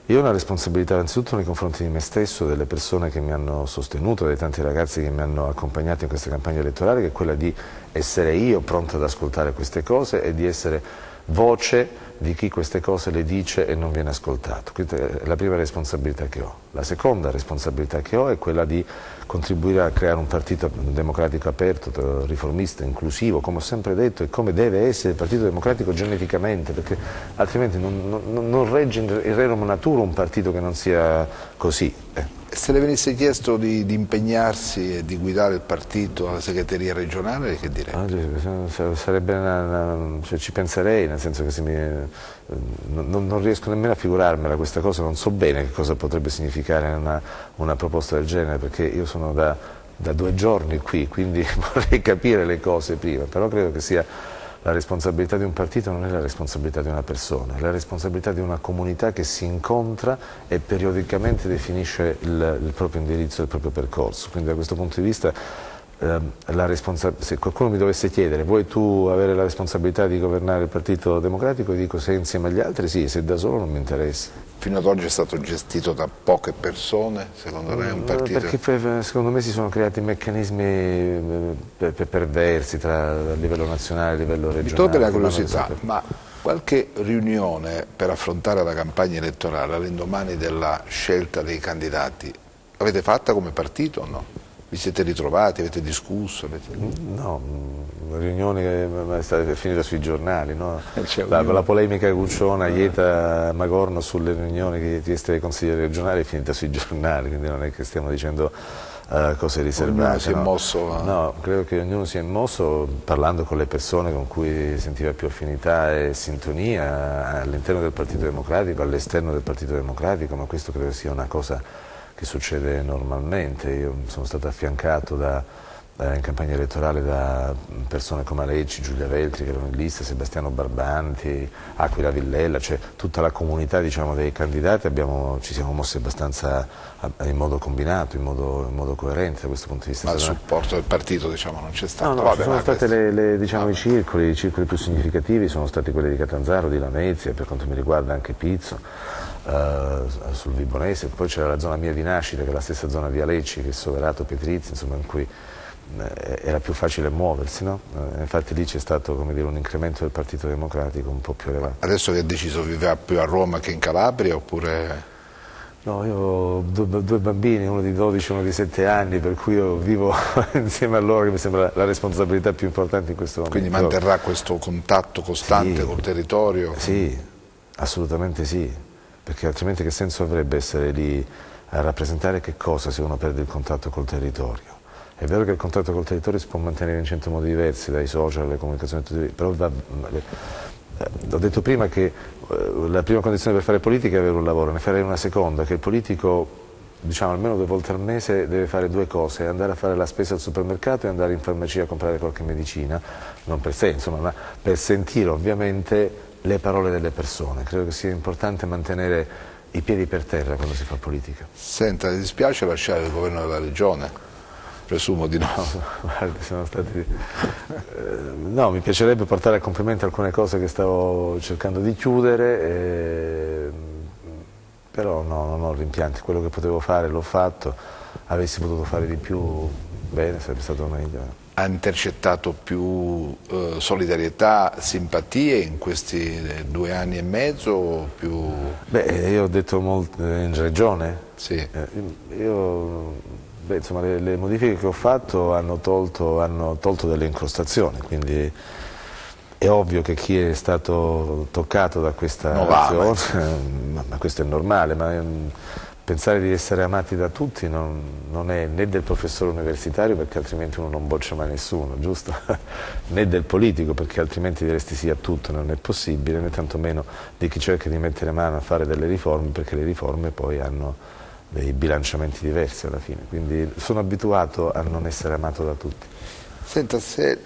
Io ho una responsabilità innanzitutto nei confronti di me stesso, delle persone che mi hanno sostenuto, dei tanti ragazzi che mi hanno accompagnato in questa campagna elettorale, che è quella di essere io pronto ad ascoltare queste cose e di essere voce di chi queste cose le dice e non viene ascoltato. Questa è la prima responsabilità che ho. La seconda responsabilità che ho è quella di contribuire a creare un partito democratico aperto, riformista, inclusivo, come ho sempre detto, e come deve essere il Partito Democratico geneticamente, perché altrimenti non regge in rerum natura un partito che non sia così. Se le venisse chiesto di impegnarsi e di guidare il partito alla segreteria regionale, che direbbe? Sarebbe cioè, ci penserei, nel senso che non riesco nemmeno a figurarmela questa cosa, non so bene che cosa potrebbe significare una proposta del genere, perché io sono da 2 giorni qui, quindi vorrei capire le cose prima, però credo che sia la responsabilità di un partito, non è la responsabilità di una persona, è la responsabilità di una comunità che si incontra e periodicamente definisce il proprio indirizzo, il proprio percorso. Quindi da questo punto di vista se qualcuno mi dovesse chiedere vuoi tu avere la responsabilità di governare il Partito Democratico, io dico se insieme agli altri sì, se da solo non mi interessa. Fino ad oggi è stato gestito da poche persone, secondo lei è un partito? Perché secondo me si sono creati meccanismi perversi a livello nazionale, a livello regionale. Mi tolgo la curiosità, ma qualche riunione per affrontare la campagna elettorale all'indomani della scelta dei candidati avete fatta come partito o no? Vi siete ritrovati, avete discusso? No, una riunione che è finita sui giornali, no? La polemica Guccione, Aieta, Magorno sulle riunioni chieste dai consigli regionali è finita sui giornali, quindi non è che stiamo dicendo cose riservate. Ognuno si è mosso? No, credo che ognuno si è mosso parlando con le persone con cui sentiva più affinità e sintonia all'interno del Partito Democratico, all'esterno del Partito Democratico, ma questo credo sia una cosa che succede normalmente. Io sono stato affiancato in campagna elettorale da persone come Alecci, Giulia Veltri che erano in lista, Sebastiano Barbanti, Aquila Villela, cioè tutta la comunità, diciamo, dei candidati. Ci siamo mossi abbastanza in modo combinato, in modo coerente da questo punto di vista. Ma il supporto del partito, diciamo, non c'è stato? No, ci sono stati diciamo, i circoli più significativi sono stati quelli di Catanzaro, di Lamezia, per quanto mi riguarda anche Pizzo, sul Vibonese. Poi c'era la zona mia di nascita, che è la stessa zona di Alecci, che è Soverato, Petrizzi, insomma, in cui era più facile muoversi, no? Infatti lì c'è stato, come dire, un incremento del Partito Democratico un po' più elevato. Adesso che ha deciso, viveva più a Roma che in Calabria, oppure? No, io ho due bambini, uno di 12 e uno di 7 anni, per cui io vivo insieme a loro, che mi sembra la responsabilità più importante in questo momento. Quindi manterrà questo contatto costante col territorio? Sì, assolutamente sì, perché altrimenti che senso avrebbe essere lì a rappresentare che cosa se uno perde il contatto col territorio? È vero che il contatto col territorio si può mantenere in 100 modi diversi, dai social alle comunicazioni, però ho detto prima che la prima condizione per fare politica è avere un lavoro, ne farei una seconda, che il politico, diciamo, almeno 2 volte al mese deve fare 2 cose: andare a fare la spesa al supermercato e andare in farmacia a comprare qualche medicina, non per sé, insomma, ma per sentire ovviamente le parole delle persone. Credo che sia importante mantenere i piedi per terra quando si fa politica. Senta, ti dispiace lasciare il governo della regione? Presumo di no. Guardi, sono stati... no, mi piacerebbe portare a compimento alcune cose che stavo cercando di chiudere, però no, non ho rimpianti. Quello che potevo fare l'ho fatto, avessi potuto fare di più, bene, sarebbe stato meglio. Ha intercettato più solidarietà, simpatie in questi 2 anni e mezzo o più... Beh, io ho detto molto in regione. Sì. Insomma, le modifiche che ho fatto hanno tolto delle incrostazioni, quindi è ovvio che chi è stato toccato da questa azione, ma questo è normale, ma pensare di essere amati da tutti non è né del professore universitario, perché altrimenti uno non boccia mai nessuno, giusto? Né del politico, perché altrimenti diresti sì a tutto, non è possibile, né tantomeno di chi cerca di mettere mano a fare delle riforme, perché le riforme poi hanno dei bilanciamenti diversi alla fine, quindi sono abituato a non essere amato da tutti. Senta, se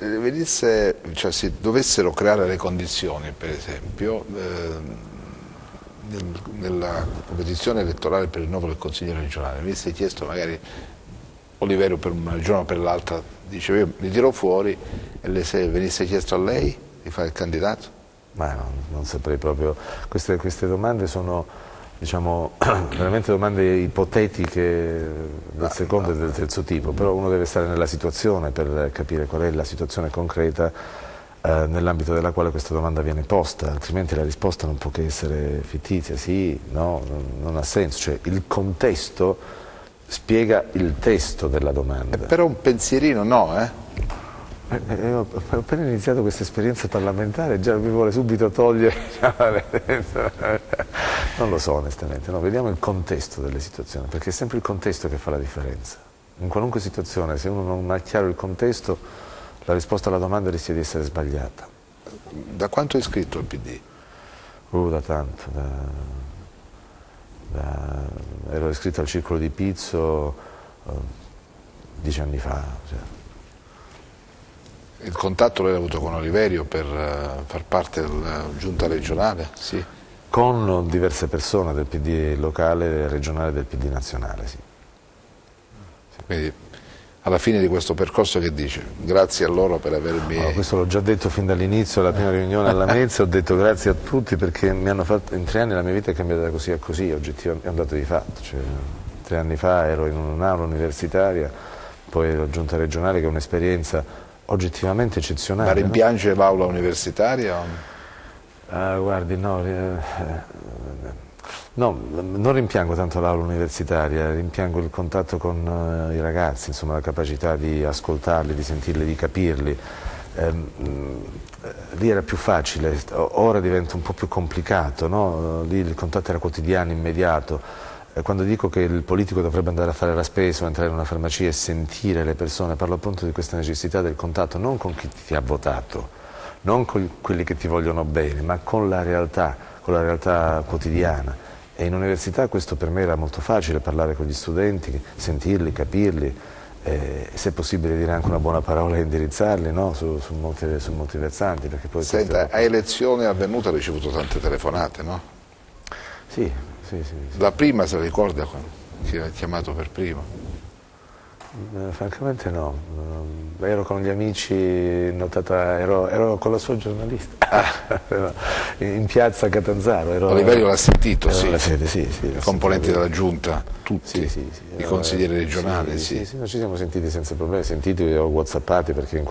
si dovessero creare le condizioni, per esempio, nella competizione elettorale per il rinnovo del Consiglio regionale, venisse chiesto magari Oliverio per una ragione o per l'altra, diceva io mi tiro fuori, e se venisse chiesto a lei di fare il candidato? Ma non saprei proprio, queste domande sono, diciamo, veramente domande ipotetiche del secondo e del terzo tipo, però uno deve stare nella situazione per capire qual è la situazione concreta nell'ambito della quale questa domanda viene posta, altrimenti la risposta non può che essere fittizia, sì, no, non ha senso, cioè il contesto spiega il testo della domanda. Però un pensierino no, Ho appena iniziato questa esperienza parlamentare, già mi vuole subito togliere, non lo so onestamente, no, vediamo il contesto delle situazioni, perché è sempre il contesto che fa la differenza. In qualunque situazione, se uno non ha chiaro il contesto, la risposta alla domanda rischia di essere sbagliata. Da quanto è iscritto il PD? Da tanto, ero iscritto al circolo di Pizzo 10 anni fa. Cioè. Il contatto l'hai avuto con Oliverio per far parte della giunta regionale? Sì. Con diverse persone del PD locale e regionale e del PD nazionale, sì. Quindi alla fine di questo percorso che dice? Grazie a loro per avermi... No, questo l'ho già detto fin dall'inizio, alla prima riunione alla Lamezia, ho detto grazie a tutti perché mi hanno fatto, in 3 anni la mia vita è cambiata da così a così, oggettivamente è un dato di fatto. Cioè, 3 anni fa ero in un'aula universitaria, poi ero giunta regionale, che è un'esperienza oggettivamente eccezionale. Ma rimpiange l'aula universitaria? Guardi, no, No, non rimpiango tanto l'aula universitaria, rimpiango il contatto con i ragazzi, insomma la capacità di ascoltarli, di sentirli, di capirli. Lì era più facile, ora diventa un po' più complicato, no? Lì il contatto era quotidiano, immediato. Quando dico che il politico dovrebbe andare a fare la spesa o entrare in una farmacia e sentire le persone, parlo appunto di questa necessità del contatto, non con chi ti ha votato, non con quelli che ti vogliono bene, ma con la realtà quotidiana. E in università questo per me era molto facile, parlare con gli studenti, sentirli, capirli, se è possibile dire anche una buona parola e indirizzarli, no? su molti versanti. Perché poi senta, a elezione avvenuta ha ricevuto tante telefonate, no? Sì. La prima se la ricorda chi ha chiamato per primo? Francamente no, ero con gli amici, ero con la sua giornalista, in piazza Catanzaro. Oliverio l'ha sentito, sì. I componenti della giunta, tutti, i consiglieri regionali. Sì, noi ci siamo sentiti senza problemi, ho whatsappati perché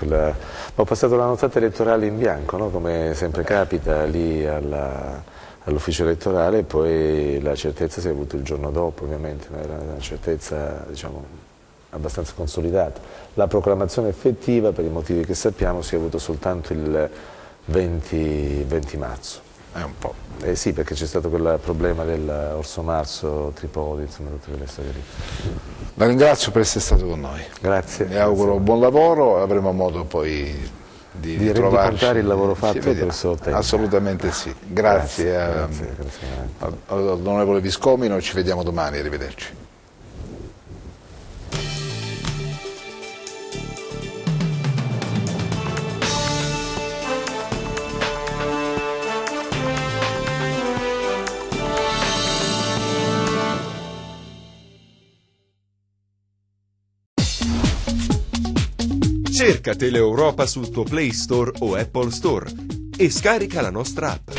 ho passato la nottata elettorale in bianco, no? Come sempre capita lì all'ufficio elettorale, e poi la certezza si è avuta il giorno dopo, ovviamente, ma era una certezza, diciamo, abbastanza consolidata. La proclamazione effettiva, per i motivi che sappiamo, si è avuto soltanto il 20 marzo. È un po'. Sì, perché c'è stato quel problema dell'Orso Marzo, Tripoli, insomma, tutte quelle storie lì. La ringrazio per essere stato con noi. Grazie. Le auguro buon lavoro, avremo modo poi di trovarci. Il lavoro fatto presso te. Assolutamente sì. Grazie all'onorevole Viscomino, ci vediamo domani, arrivederci. Cerca Teleeuropa sul tuo Play Store o Apple Store e scarica la nostra app.